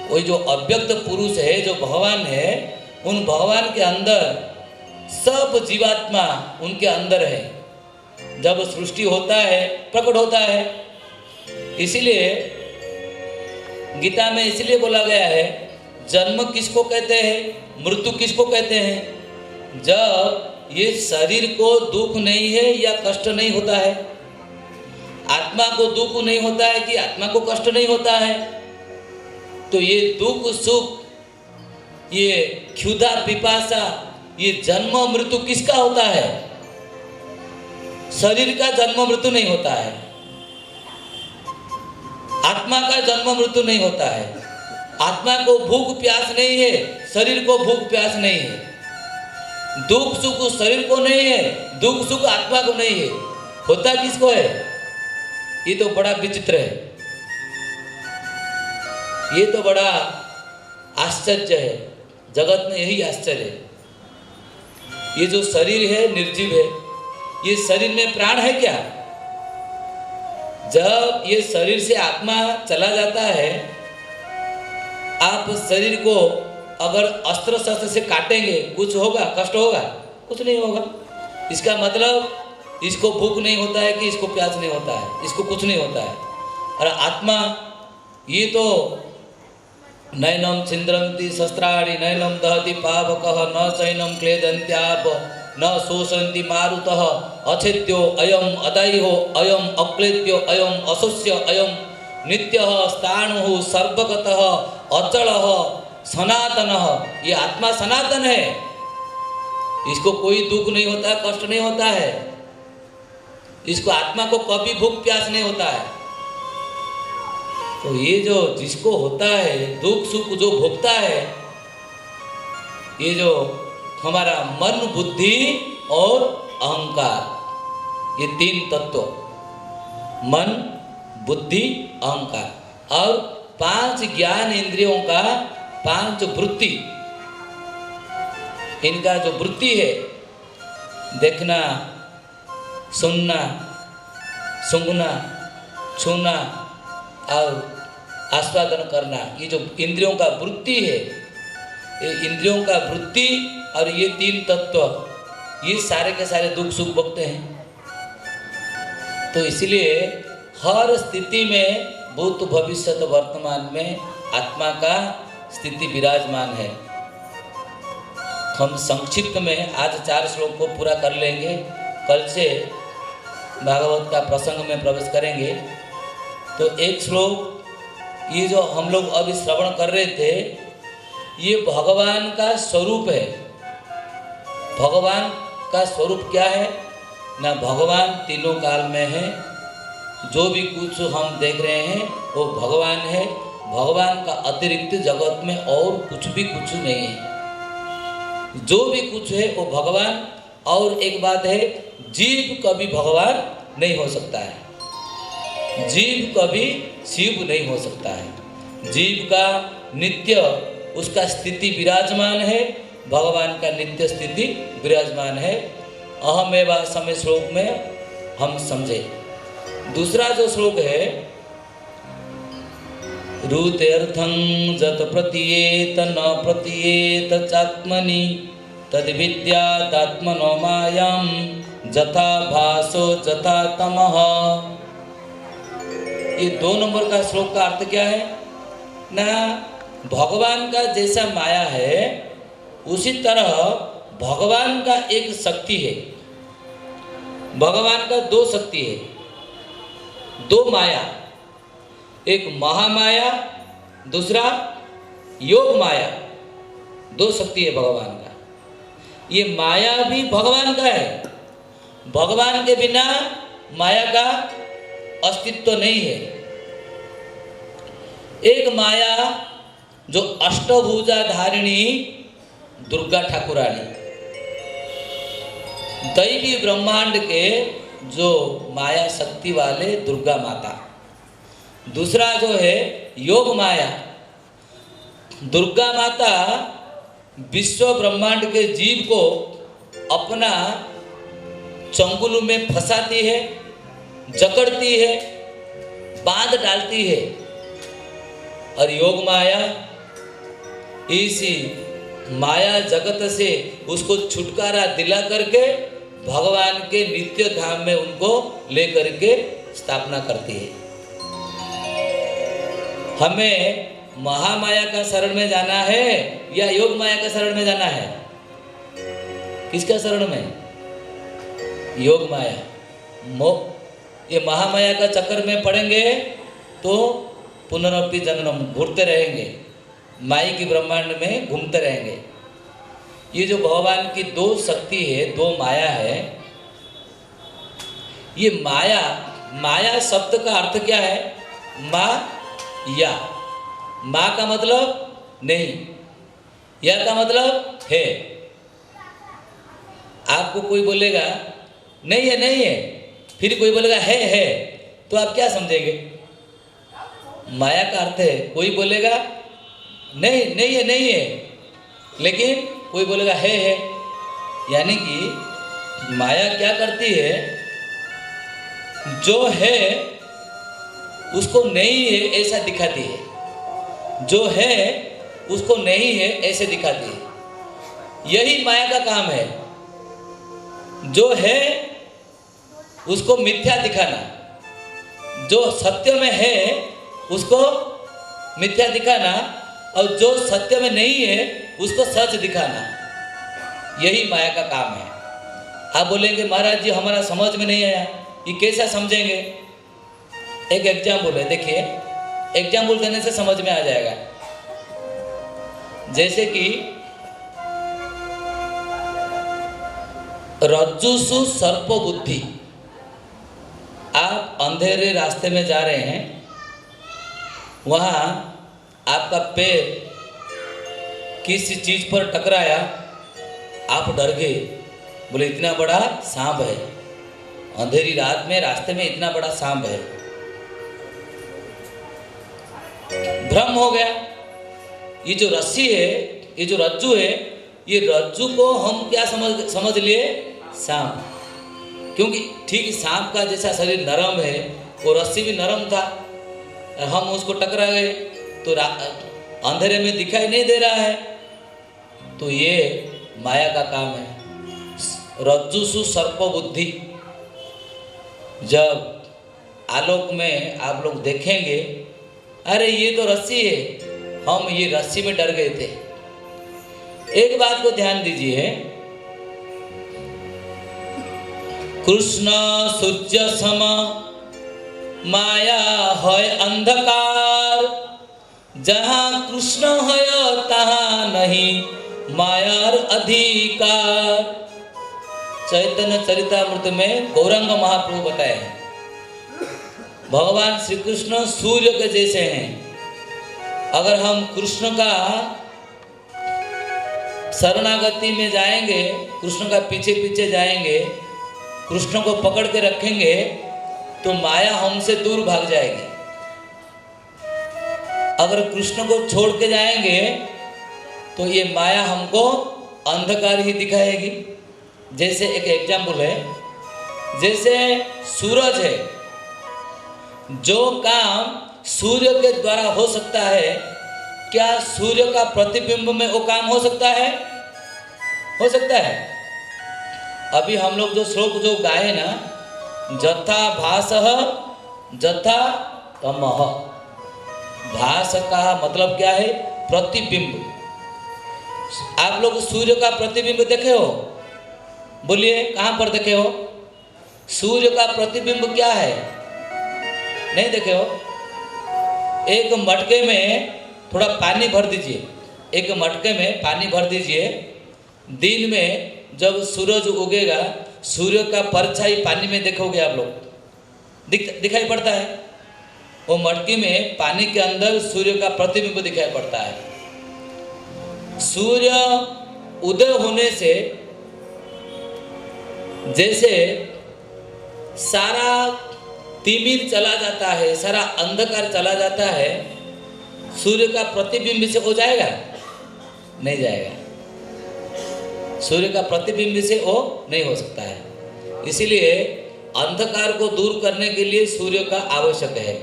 कोई जो अव्यक्त पुरुष है, जो भगवान है, उन भगवान के अंदर सब जीवात्मा उनके अंदर है। जब सृष्टि होता है, प्रकट होता है। इसीलिए गीता में इसलिए बोला गया है, जन्म किसको कहते हैं, मृत्यु किसको कहते हैं? जब ये शरीर को दुख नहीं है या कष्ट नहीं होता है, आत्मा को दुख नहीं होता है कि आत्मा को कष्ट नहीं होता है, तो ये दुख सुख, ये क्षुधा पिपासा, ये जन्म मृत्यु किसका होता है? शरीर का जन्म मृत्यु नहीं होता है, आत्मा का जन्म मृत्यु नहीं होता है। आत्मा को भूख प्यास नहीं है, शरीर को भूख प्यास नहीं है। दुख सुख शरीर को नहीं है, दुख सुख आत्मा को नहीं है। होता किसको है? ये तो बड़ा विचित्र है, ये तो बड़ा आश्चर्य है। जगत में यही आश्चर्य है। ये जो शरीर है निर्जीव है, ये शरीर में प्राण है क्या? जब ये शरीर से आत्मा चला जाता है, आप शरीर को अगर अस्त्र शस्त्र से काटेंगे, कुछ होगा? कष्ट होगा? कुछ नहीं होगा। इसका मतलब इसको भूख नहीं होता है कि इसको प्यास नहीं होता है, इसको कुछ नहीं होता है। और आत्मा ये तो नैनम छिंद्रंती शस्त्राणि नैनम दहति पावकः न चैनम क्लेदन्त्याप न शोषयन्ति मारुतः अछेद्यो अयम अदायो अयम अक्लेद्यो अयम अशोष्य अयम नित्यः स्थाणुः सर्वगतः अचलः सनातनः। ये आत्मा सनातन है, इसको कोई दुख नहीं होता है, कष्ट नहीं होता है, इसको आत्मा को कभी भूख प्यास नहीं होता है। तो ये जो जिसको होता है दुख सुख जो भोगता है, ये जो हमारा मन, बुद्धि और अहंकार, ये तीन तत्व, मन, बुद्धि, अहंकार, और 5 ज्ञान इंद्रियों का 5 वृत्ति, इनका जो वृत्ति है, देखना, सुनना, सूंघना, छूना और आस्वादन करना, ये जो इंद्रियों का वृत्ति है, ये इंद्रियों का वृत्ति और ये 3 तत्व, ये सारे के सारे दुख सुख भोगते हैं। तो इसलिए हर स्थिति में भूत भविष्य वर्तमान में आत्मा का स्थिति विराजमान है। हम संक्षिप्त में आज 4 श्लोक को पूरा कर लेंगे, कल से भागवत का प्रसंग में प्रवेश करेंगे। तो एक श्लोक, ये जो हम लोग अभी श्रवण कर रहे थे, ये भगवान का स्वरूप है। भगवान का स्वरूप क्या है ना, भगवान तीनों काल में है। जो भी कुछ हम देख रहे हैं वो भगवान है। भगवान का अतिरिक्त जगत में और कुछ नहीं है। जो भी कुछ है वो भगवान। और एक बात है, जीव कभी भगवान नहीं हो सकता है, जीव कभी शिव नहीं हो सकता है। जीव का नित्य उसका स्थिति विराजमान है, भगवान का नित्य स्थिति विराजमान है। अहमेवा समय श्लोक में हम समझे। दूसरा जो श्लोक है, रूतेर्थं जत प्रतीयेत न प्रतीयेत चात्मनि तद विद्यात्मनो मायां जथा भासो जथा तमः। ये 2 नंबर का श्लोक का अर्थ क्या है ना, भगवान का जैसा माया है उसी तरह भगवान का एक शक्ति है। भगवान का 2 शक्ति है, 2 माया, एक महामाया, दूसरा योग माया। 2 शक्ति है भगवान का। ये माया भी भगवान का है, भगवान के बिना माया का अस्तित्व नहीं है। एक माया जो अष्टभुजा धारिणी दुर्गा ठाकुरानी, दैवी ब्रह्मांड के जो माया शक्ति वाले दुर्गा माता। दूसरा जो है योग माया, दुर्गा माता विश्व ब्रह्मांड के जीव को अपना चंगुल में फंसाती है, जकड़ती है, बांध डालती है। और योग माया इसी माया जगत से उसको छुटकारा दिला करके भगवान के नित्य धाम में उनको लेकर के स्थापना करती है। हमें महामाया का शरण में जाना है या योग माया का शरण में जाना है? किसका शरण में? योग माया। ये महामाया का चक्कर में पड़ेंगे तो पुनरपि जन्म घूरते रहेंगे, माई की ब्रह्मांड में घूमते रहेंगे। ये जो भगवान की 2 शक्ति है, 2 माया है। ये माया, माया शब्द का अर्थ क्या है? माँ या। माँ का मतलब नहीं, या का मतलब है। आपको कोई बोलेगा नहीं है, नहीं है, फिर कोई बोलेगा है, तो आप क्या समझेंगे? माया का अर्थ है, कोई बोलेगा नहीं, नहीं है, नहीं है, लेकिन कोई बोलेगा है। यानी कि माया क्या करती है, जो है उसको नहीं है ऐसा दिखाती है, जो है उसको नहीं है ऐसे दिखाती है। यही माया का काम है, जो है उसको मिथ्या दिखाना, जो सत्य में है उसको मिथ्या दिखाना, और जो सत्य में नहीं है उसको सच दिखाना। यही माया का काम है। आप बोलेंगे महाराज जी हमारा समझ में नहीं आया, ये कैसा समझेंगे? एक एग्जाम्पल है, देखिए, एग्जाम्पल देने से समझ में आ जाएगा। जैसे कि रज्जुसु सर्प बुद्धि। आप अंधेरे रास्ते में जा रहे हैं, वहाँ आपका पैर किसी चीज पर टकराया आप डर गए, बोले इतना बड़ा सांप है, अंधेरी रात में रास्ते में इतना बड़ा सांप है। भ्रम हो गया। ये जो रस्सी है, ये जो रज्जू है, ये रज्जू को हम क्या समझ लिए? सांप। क्योंकि ठीक सांप का जैसा शरीर नरम है, वो रस्सी भी नरम था, हम उसको टकरा गए तो अंधेरे में दिखाई नहीं दे रहा है। तो ये माया का काम है। रज्जु सु सर्प बुद्धि। जब आलोक में आप लोग देखेंगे, अरे ये तो रस्सी है, हम ये रस्सी में डर गए थे। एक बात को ध्यान दीजिए, कृष्ण सूर्य सम माया है अंधकार, जहाँ कृष्ण है तहाँ नहीं मायार अधिकार। चैतन्य चरितामृत में गौरांग महाप्रभु बताए हैं, भगवान श्री कृष्ण सूर्य के जैसे हैं। अगर हम कृष्ण का शरणागति में जाएंगे, कृष्ण का पीछे पीछे जाएंगे, कृष्ण को पकड़ के रखेंगे, तो माया हमसे दूर भाग जाएगी। अगर कृष्ण को छोड़ के जाएंगे तो ये माया हमको अंधकार ही दिखाएगी। जैसे एक एग्जाम्पल है, जैसे सूरज है, जो काम सूर्य के द्वारा हो सकता है, क्या सूर्य का प्रतिबिंब में वो काम हो सकता है? हो सकता है। अभी हम लोग जो श्लोक जो गाए ना, जथा भासः जथा तमः। भास का मतलब क्या है? प्रतिबिंब। आप लोग सूर्य का प्रतिबिंब देखे हो? बोलिए कहाँ पर देखे हो? सूर्य का प्रतिबिंब क्या है? नहीं देखे हो? एक मटके में थोड़ा पानी भर दीजिए, एक मटके में पानी भर दीजिए। दिन में जब सूरज उगेगा, सूर्य का परछाई पानी में देखोगे आप लोग, दिखाई पड़ता है। वो मटकी में पानी के अंदर सूर्य का प्रतिबिंब दिखाई पड़ता है। सूर्य उदय होने से जैसे सारा तिमिर चला जाता है, सारा अंधकार चला जाता है, सूर्य का प्रतिबिंब से हो जाएगा? नहीं जाएगा। सूर्य का प्रतिबिंब से वो नहीं हो सकता है। इसीलिए अंधकार को दूर करने के लिए सूर्य का आवश्यक है,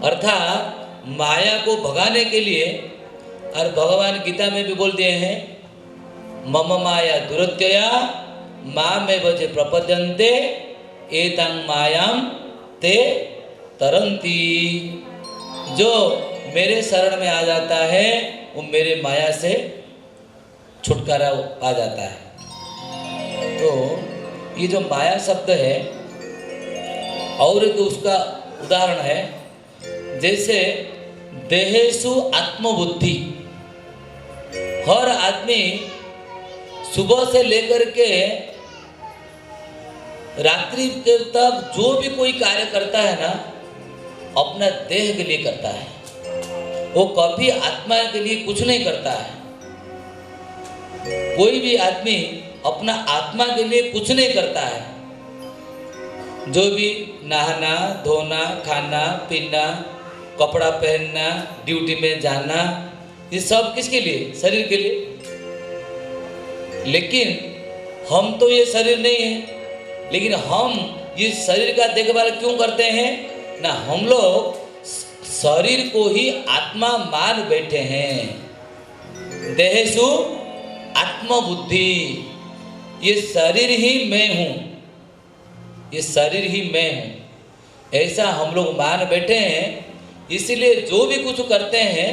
अर्थात माया को भगाने के लिए। और भगवान गीता में भी बोल दिए हैं, मम माया दुरत्यया मामे भजे प्रपद्यन्ते एतां मायाम ते तरंती। जो मेरे शरण में आ जाता है वो मेरे माया से छुटकारा पा जाता है। तो ये जो माया शब्द है, और एक उसका उदाहरण है, जैसे देहेषु आत्मबुद्धि। हर आदमी सुबह से लेकर के रात्रि के तक जो भी कोई कार्य करता है ना, अपना देह के लिए करता है। वो कभी आत्मा के लिए कुछ नहीं करता है। कोई भी आदमी अपना आत्मा के लिए कुछ नहीं करता है। जो भी नहाना, धोना, खाना, पीना, कपड़ा पहनना, ड्यूटी में जाना, ये सब किसके लिए? शरीर के लिए। लेकिन हम तो ये शरीर नहीं है, लेकिन हम ये शरीर का देखभाल क्यों करते हैं ना? हम लोग शरीर को ही आत्मा मान बैठे हैं। देहेषु आत्मबुद्धि। ये शरीर ही मैं हूँ, ये शरीर ही मैं हूँ, ऐसा हम लोग मान बैठे हैं। इसलिए जो भी कुछ करते हैं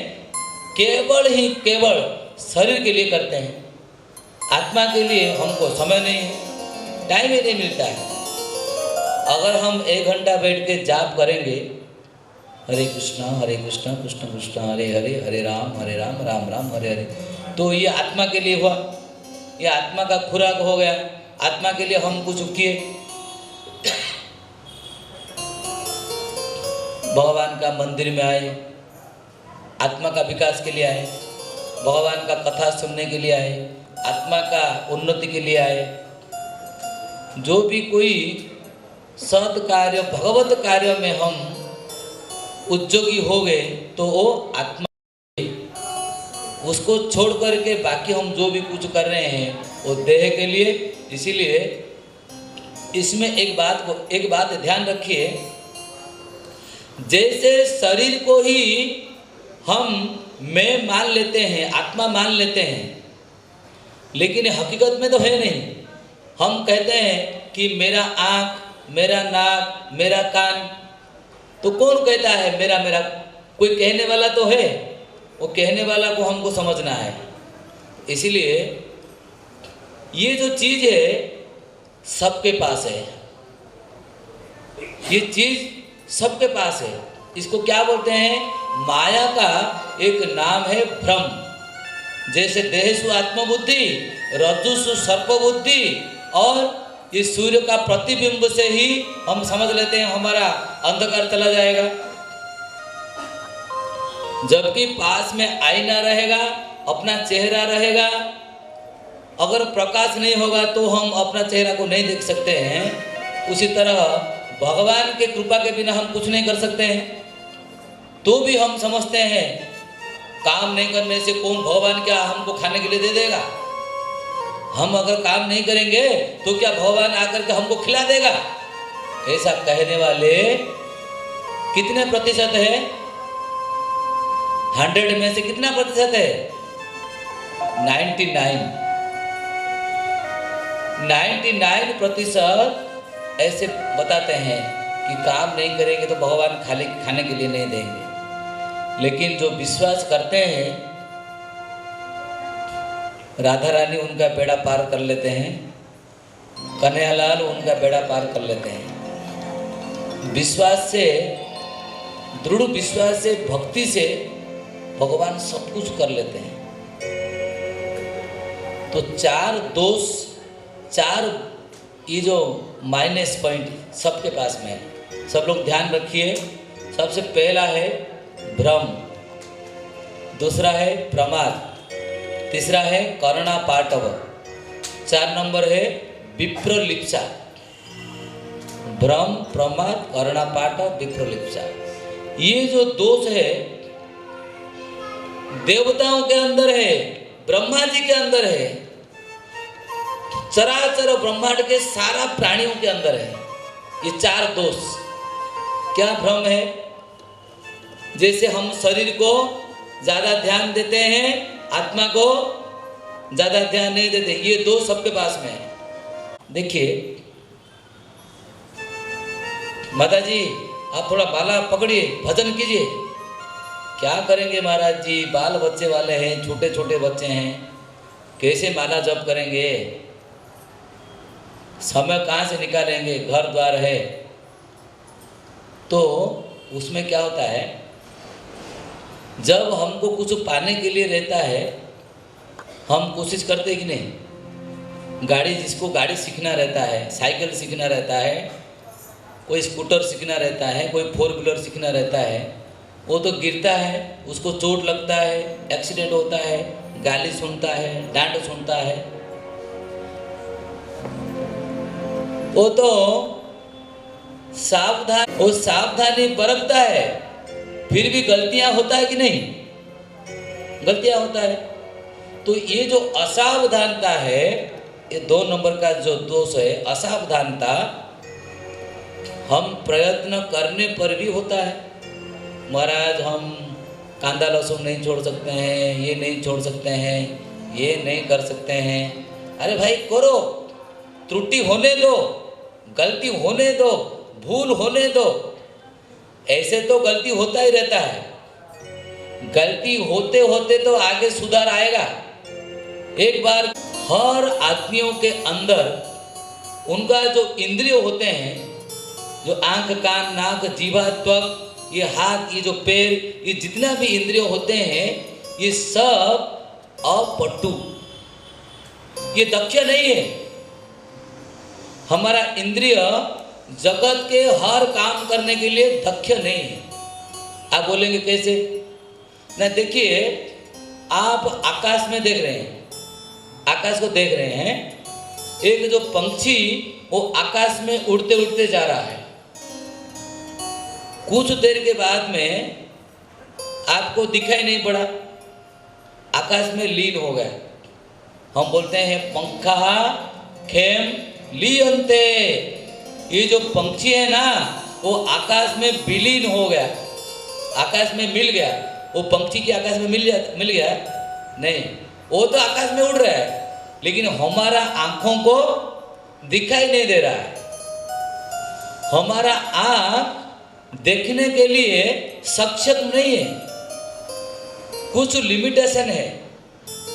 केवल ही केवल शरीर के लिए करते हैं। आत्मा के लिए हमको समय नहीं है, टाइम ही नहीं मिलता है। अगर हम 1 घंटा बैठ के जाप करेंगे, हरे कृष्णा कृष्ण कृष्ण हरे हरे, हरे राम राम राम हरे हरे, तो ये आत्मा के लिए हुआ, ये आत्मा का खुराक हो गया। आत्मा के लिए हम कुछ किए, भगवान का मंदिर में आए, आत्मा का विकास के लिए आए, भगवान का कथा सुनने के लिए आए, आत्मा का उन्नति के लिए आए। जो भी कोई सत कार्य भगवत कार्य में हम उद्योगी हो गए तो वो आत्मा, उसको छोड़ करके बाकी हम जो भी कुछ कर रहे हैं वो देह के लिए। इसीलिए इसमें एक बात ध्यान रखिए, जैसे शरीर को ही हम मैं मान लेते हैं, आत्मा मान लेते हैं, लेकिन हकीकत में तो है नहीं। हम कहते हैं कि मेरा आँख, मेरा नाक, मेरा कान, तो कौन कहता है मेरा मेरा? कोई कहने वाला तो है, वो कहने वाला को हमको समझना है। इसीलिए ये जो चीज़ है सबके पास है, ये चीज़ सबके पास है। इसको क्या बोलते हैं? माया का एक नाम है भ्रम। जैसे देहसु आत्मबुद्धि, रज्जुसु सर्प बुद्धि, और इस सूर्य का प्रतिबिंब से ही हम समझ लेते हैं हमारा अंधकार चला जाएगा। जबकि पास में आईना रहेगा, अपना चेहरा रहेगा, अगर प्रकाश नहीं होगा तो हम अपना चेहरा को नहीं देख सकते हैं। उसी तरह भगवान के कृपा के बिना हम कुछ नहीं कर सकते हैं। तो भी हम समझते हैं काम नहीं करने से कौन भगवान क्या हमको खाने के लिए दे देगा? हम अगर काम नहीं करेंगे तो क्या भगवान आकर के हमको खिला देगा? ऐसा कहने वाले कितने प्रतिशत है? 100 में से कितना प्रतिशत है? 99% ऐसे बताते हैं कि काम नहीं करेंगे तो भगवान खाने के लिए नहीं देंगे। लेकिन जो विश्वास करते हैं, राधा रानी उनका बेड़ा पार कर लेते हैं, कन्हैयालाल उनका बेड़ा पार कर लेते हैं। विश्वास से, दृढ़ विश्वास से, भक्ति से भगवान सब कुछ कर लेते हैं। तो 4 दोष, 4 ये जो माइनस पॉइंट सबके पास में है। सब लोग ध्यान रखिए। सबसे पहला है भ्रम, दूसरा है प्रमाद, तीसरा है करुणा पाटव, 4 नंबर है विप्रलिप्सा। भ्रम, प्रमाद, करुणा पाटव, विप्रलिप्सा। ये जो दोष है देवताओं के अंदर है, ब्रह्मा जी के अंदर है, चराचर ब्रह्मांड के सारा प्राणियों के अंदर है। ये 4 दोष। क्या भ्रम है? जैसे हम शरीर को ज्यादा ध्यान देते हैं, आत्मा को ज्यादा ध्यान नहीं देते। ये दोष सबके पास में है। देखिए माता जी, आप थोड़ा माला पकड़िए, भजन कीजिए। क्या करेंगे महाराज जी, बाल बच्चे वाले हैं, छोटे छोटे बच्चे हैं, कैसे माला जप करेंगे? समय कहाँ से निकालेंगे? घर द्वार है। तो उसमें क्या होता है, जब हमको कुछ पाने के लिए रहता है, हम कोशिश करते हैं कि नहीं? गाड़ी, जिसको गाड़ी सीखना रहता है, साइकिल सीखना रहता है, कोई स्कूटर सीखना रहता है, कोई 4 व्हीलर सीखना रहता है, वो तो गिरता है, उसको चोट लगता है, एक्सीडेंट होता है, गाली सुनता है, डांट सुनता है। वो तो सावधानी बरतता है, फिर भी गलतियां होता है कि नहीं? गलतियां होता है। तो ये जो असावधानता है, ये 2 नंबर का जो दोष है, असावधानता, हम प्रयत्न करने पर भी होता है। महाराज हम कांदा लहसुन नहीं छोड़ सकते हैं, ये नहीं छोड़ सकते हैं, ये नहीं कर सकते हैं। अरे भाई करो, त्रुटि होने दो, गलती होने दो, भूल होने दो। ऐसे तो गलती होता ही रहता है। गलती होते होते तो आगे सुधार आएगा। एक बार हर आदमियों के अंदर उनका जो इंद्रिय होते हैं, जो आंख, कान, नाक, जीवा, त्वक, ये हाथ, ये जो पैर, ये जितना भी इंद्रिय होते हैं, ये सब अपटु, ये दक्ष नहीं है। हमारा इंद्रिय जगत के हर काम करने के लिए दक्ष नहीं है। आप बोलेंगे कैसे? ना, देखिए आप आकाश में देख रहे हैं, आकाश को देख रहे हैं, एक जो पंछी वो आकाश में उड़ते उड़ते जा रहा है। कुछ देर के बाद में आपको दिखाई नहीं पड़ा, आकाश में लीन हो गया। हम बोलते हैं पंखा खेम लियंते, ये जो पंछी है ना वो आकाश में विलीन हो गया, आकाश में मिल गया। वो पंछी की आकाश में मिल गया नहीं, वो तो आकाश में उड़ रहा है, लेकिन हमारा आंखों को दिखाई नहीं दे रहा है। हमारा आंख देखने के लिए सक्षम नहीं है, कुछ लिमिटेशन है,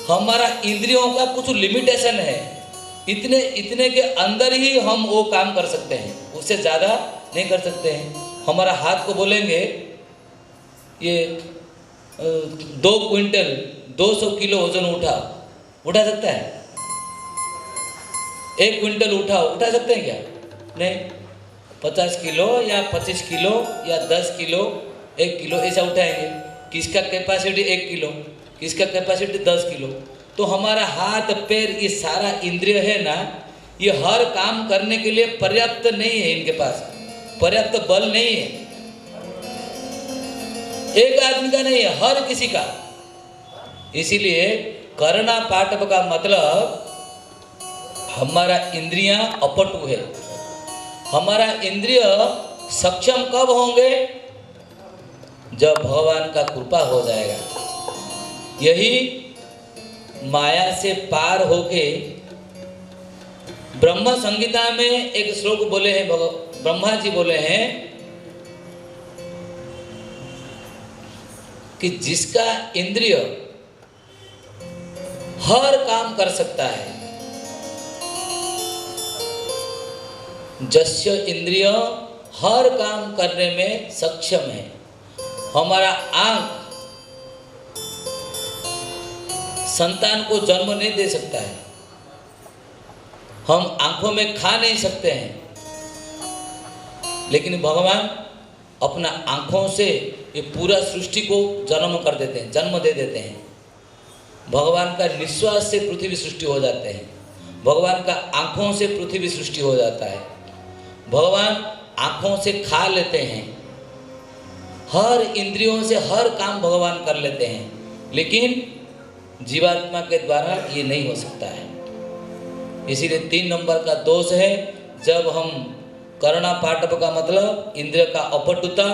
हमारा इंद्रियों का कुछ लिमिटेशन है। इतने के अंदर ही हम वो काम कर सकते हैं, उससे ज़्यादा नहीं कर सकते हैं। हमारा हाथ को बोलेंगे ये 2 क्विंटल 200 किलो वजन उठा सकता है? 1 क्विंटल उठा सकते हैं क्या? नहीं। 50 किलो या 25 किलो या 10 किलो 1 किलो ऐसा उठाएंगे। किसका कैपेसिटी 1 किलो, किसका कैपेसिटी 10 किलो। तो हमारा हाथ पैर ये सारा इंद्रिय है ना, ये हर काम करने के लिए पर्याप्त नहीं है, इनके पास पर्याप्त बल नहीं है। एक आदमी का नहीं है, हर किसी का। इसीलिए करना पाटव का मतलब हमारा इंद्रियां अपटु है। हमारा इंद्रिय सक्षम कब होंगे? जब भगवान का कृपा हो जाएगा। यही माया से पार होके ब्रह्म संहिता में एक श्लोक बोले हैं, ब्रह्मा जी बोले हैं कि जिसका इंद्रिय हर काम कर सकता है, जस्य इंद्रिय हर काम करने में सक्षम है। हमारा आंख संतान को जन्म नहीं दे सकता है, हम आंखों में खा नहीं सकते हैं, लेकिन भगवान अपना आंखों से ये पूरा सृष्टि को जन्म कर देते हैं, जन्म दे देते हैं। भगवान का निश्वास से पृथ्वी सृष्टि हो जाते हैं, भगवान का आंखों से पृथ्वी सृष्टि हो जाता है, भगवान आंखों से खा लेते हैं, हर इंद्रियों से हर काम भगवान कर लेते हैं, लेकिन जीवात्मा के द्वारा ये नहीं हो सकता है। इसीलिए 3 नंबर का दोष है, जब हम करना पाटव का मतलब इंद्रिय का अपटुता,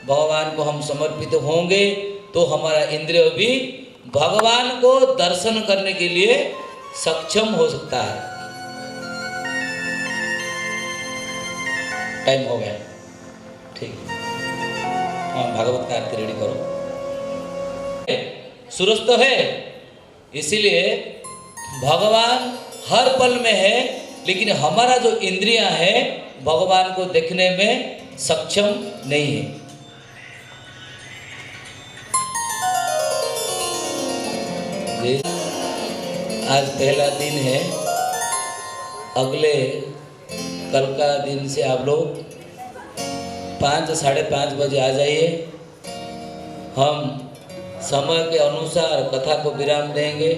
भगवान को हम समर्पित होंगे तो हमारा इंद्रिय भी भगवान को दर्शन करने के लिए सक्षम हो सकता है। टाइम हो गया, ठीक। हाँ, भागवत का आरती रेडी करो। सूरज तो है, इसीलिए भगवान हर पल में है, लेकिन हमारा जो इंद्रियां है भगवान को देखने में सक्षम नहीं है। आज पहला दिन है, अगले कल का दिन से आप लोग 5 साढ़े 5 बजे आ जाइए। हम समय के अनुसार कथा को विराम देंगे।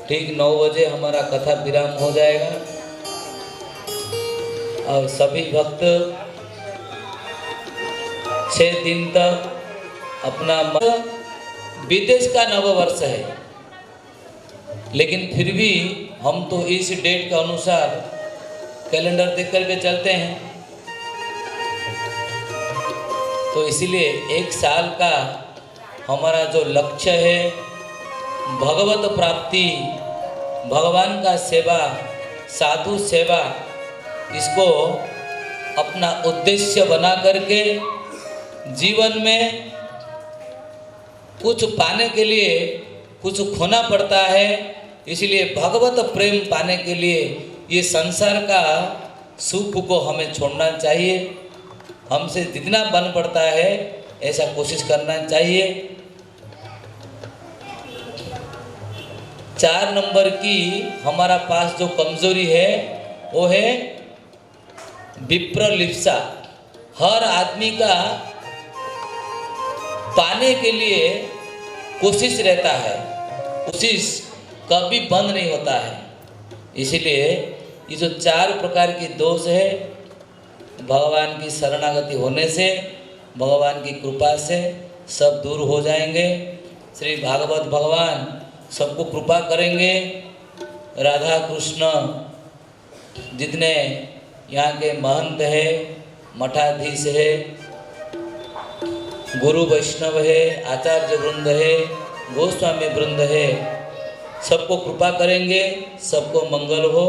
ठीक 9 बजे हमारा कथा विराम हो जाएगा और सभी भक्त 6 दिन तक अपना विदेश का नववर्ष है, लेकिन फिर भी हम तो इस डेट के अनुसार कैलेंडर देख करके चलते हैं। तो इसीलिए 1 साल का हमारा जो लक्ष्य है भगवत प्राप्ति, भगवान का सेवा, साधु सेवा, इसको अपना उद्देश्य बना करके जीवन में कुछ पाने के लिए कुछ खोना पड़ता है। इसलिए भगवत प्रेम पाने के लिए ये संसार का सुख को हमें छोड़ना चाहिए। हमसे जितना बन पड़ता है ऐसा कोशिश करना चाहिए। 4 नंबर की हमारा पास जो कमजोरी है वो है विप्रलिप्सा। हर आदमी का पाने के लिए कोशिश रहता है, कोशिश कभी बंद नहीं होता है। इसीलिए ये जो 4 प्रकार की दोष है, भगवान की शरणागति होने से, भगवान की कृपा से सब दूर हो जाएंगे। श्री भागवत भगवान सबको कृपा करेंगे। राधा कृष्ण जितने यहाँ के महंत है, मठाधीश है, गुरु वैष्णव है, आचार्य वृंद है, गोस्वामी वृंद है, सबको कृपा करेंगे, सबको मंगल हो।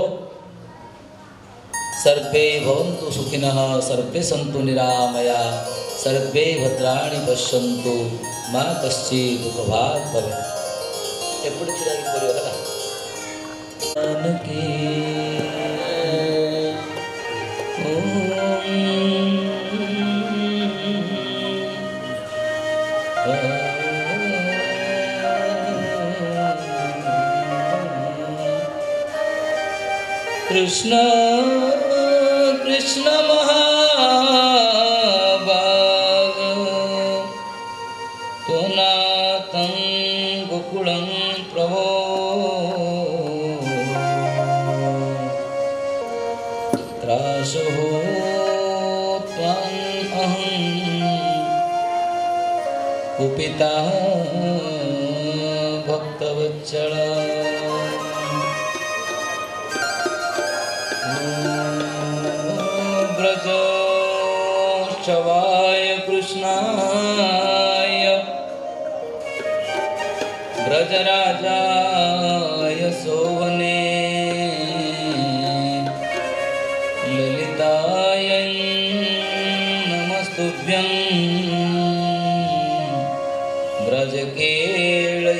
सर्वे भवन्तु सुखिनः, सर्वे सन्तु निरामया, सर्वे भद्राणि पश्यन्तु, मा कश्चित् दुःखभाग् भवेत्। एप्पुडु चिरागी परिवार की कृष्ण कृष्ण महाभाग त्वनातं गोकुलं प्रभो त्रासो त्वां अहं कुपिता भक्तवत्सला ब्रजोत्सवाय कृष्णाय ब्रजराजाय शोभने ललिताय नमस्तुभ्यं ब्रजकेळये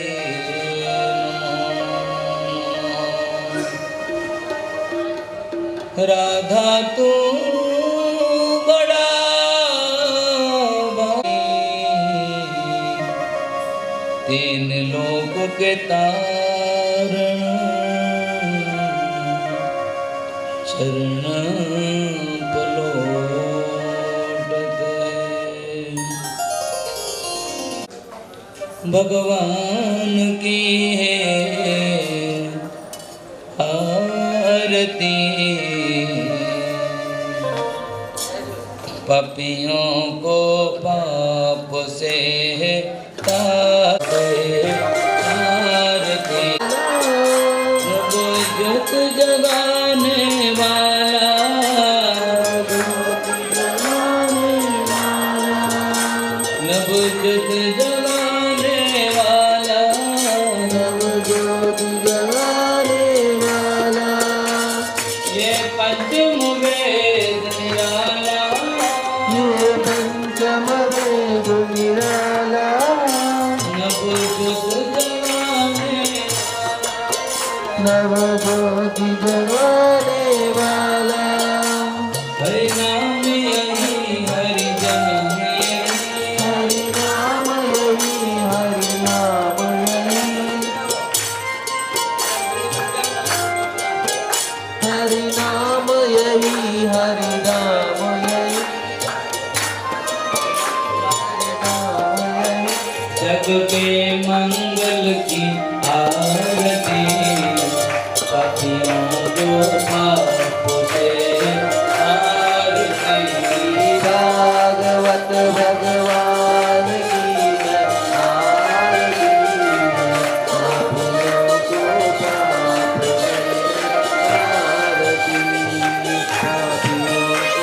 नमः। राधा तू तीन लोक के तारण चरण पलोट गए। भगवान की है आरती, पापियों को पाप से आरती। नव ज्योत जगाने वाला, नव ज्योत जगाने वाला, नव ज्योत जगाने वाला, ये पंचम वेद निराला, ये पंचम वेद निराला, नव ज्योति जगाने वाला। हरि नाम यही हरि जन यही, हरि नाम यही हरि नाम यही, हरि नाम यही हरि नाम यही, जग के मंगल की आरती, पापियों को पाप से आरती। भागवत भगवान की आरती, पापियों को पाप से आरती, पापियों को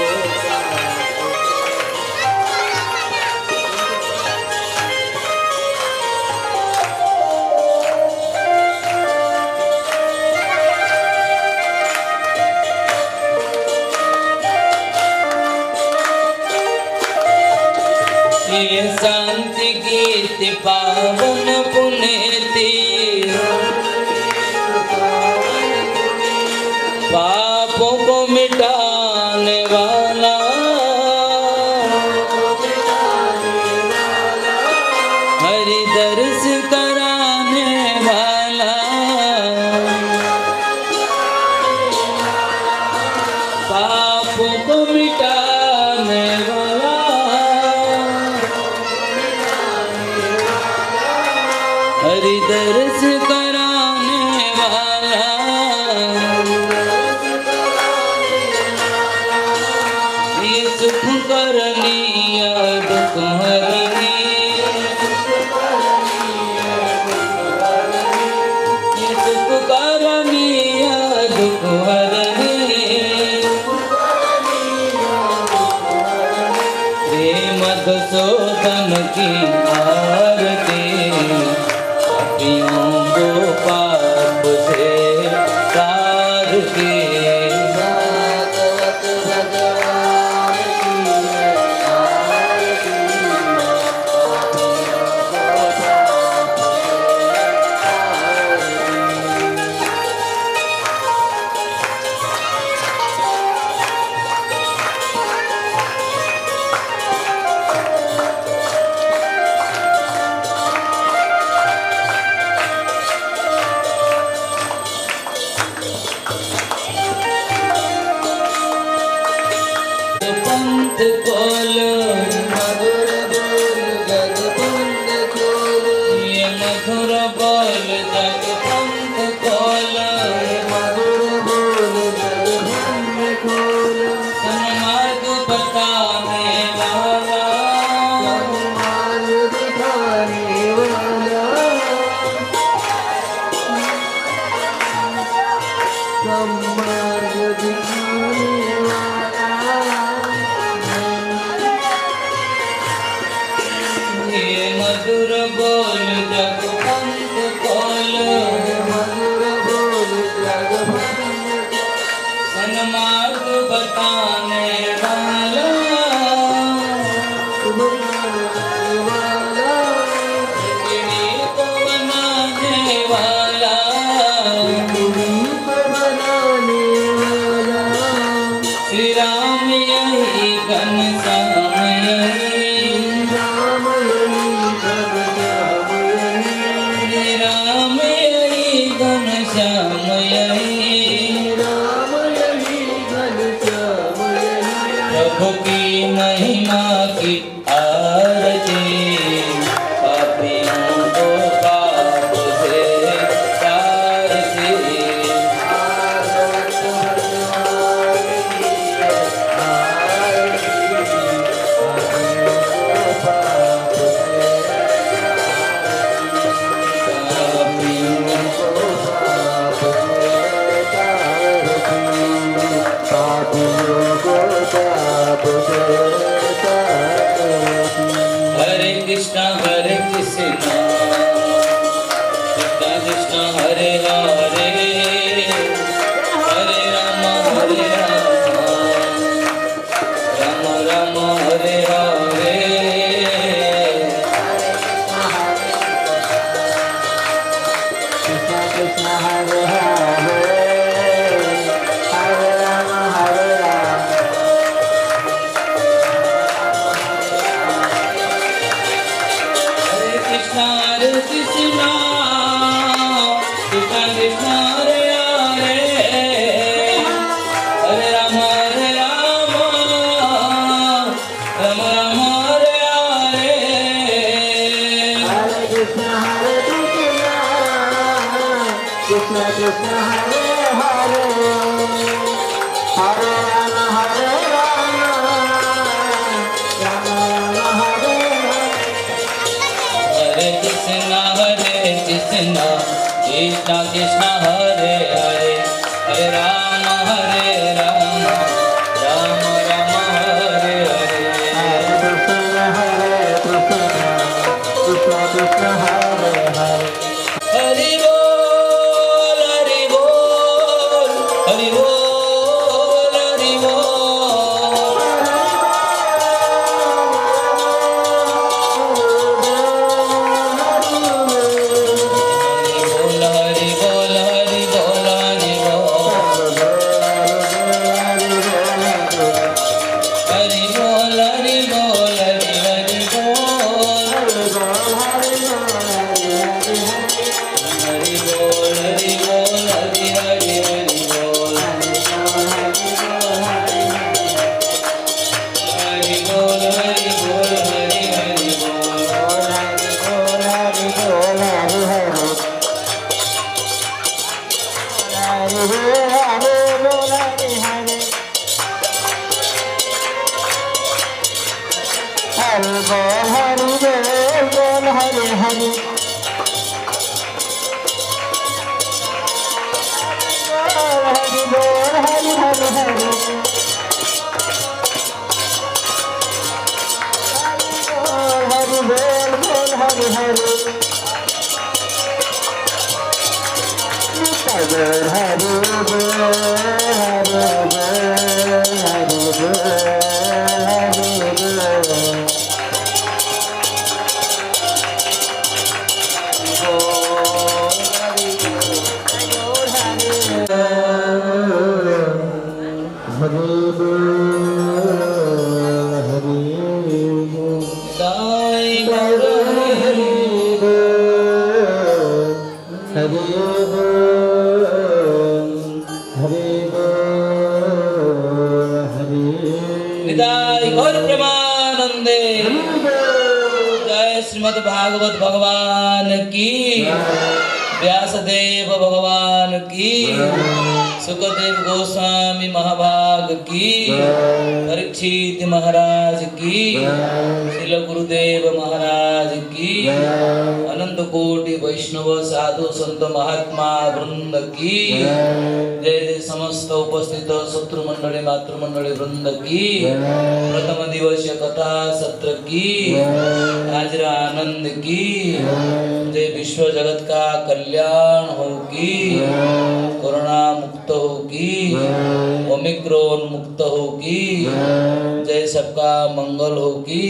ये शांति गीत पावन पुनीति, पापों को मिटाने वाला, हरि दर्श कराने वाला, पापों को मिटाने वाला, करनीय दुख हरनी, ये दुख करनीय दुख हरनी, प्रेम मधुसूदन की आरती, पापियों को पाप से तार के। मधुर बोल जग पंथ खोल, मधुर बोल जग पंथ, सन्मार्ग बताने वाला, पृथ्वी को बनाने वाला, श्री राम यही घनश्याम यही, राम यही घनश्याम यही, प्रभु की महिमा की आरती, पापियों को पाप से तार के। हरे कृष्णा कृष्णा कृष्णा हरे हरे, हरे राम राम राम हरे हरे। कृष्णा कृष्णा हरे हरे, हरे राम हरे राम, कृष्णा कृष्णा कृष्णा हरे हरे, हरे राम राम राम हरे हरे। हरे कृष्णा कृष्णा कृष्णा हरे हरे, हरे राम राम राम हरे हरे। हरे कृष्णा कृष्णा कृष्णा हरे हरे, हरे राम राम राम हरे हरे। हरे कृष्णा कृष्णा कृष्णा हरे हरे। हरि बोल हरि बोल हरि बोल हरि बोल, हरि बोल हरि बोल हरि बोल, हरि बोल हरि बोल हरि हरि बोल, हरि बोल हरि बोल हरि हरि हरि बोल, हरि बोल हरि बोल हरि हरि बोल, हरि बोल हरि हरि हरि बोल हरि हरि। निताय गौर प्रेमानंदे। जय श्रीमद् भागवत भगवान की, व्यासदेव भगवान की, सुखदेव गोस्वामी महाभाग की, परीक्षित महाराज की, श्रील गुरुदेव महाराज की, अनंत कोटि वैष्णव साधु संत महात्मा वृंद की, जय जय समस्त उपस्थित शत्रु मंडली मातृ मंडली वृंद की, प्रथम दिवसीय कथा सत्र की, हाजरा आनंद की, जय विश्व जगत का कल्याण हो की, कोरोना मुक्त हो की, ओमिक्रॉन मुक्त हो की, जय सबका मंगल हो की।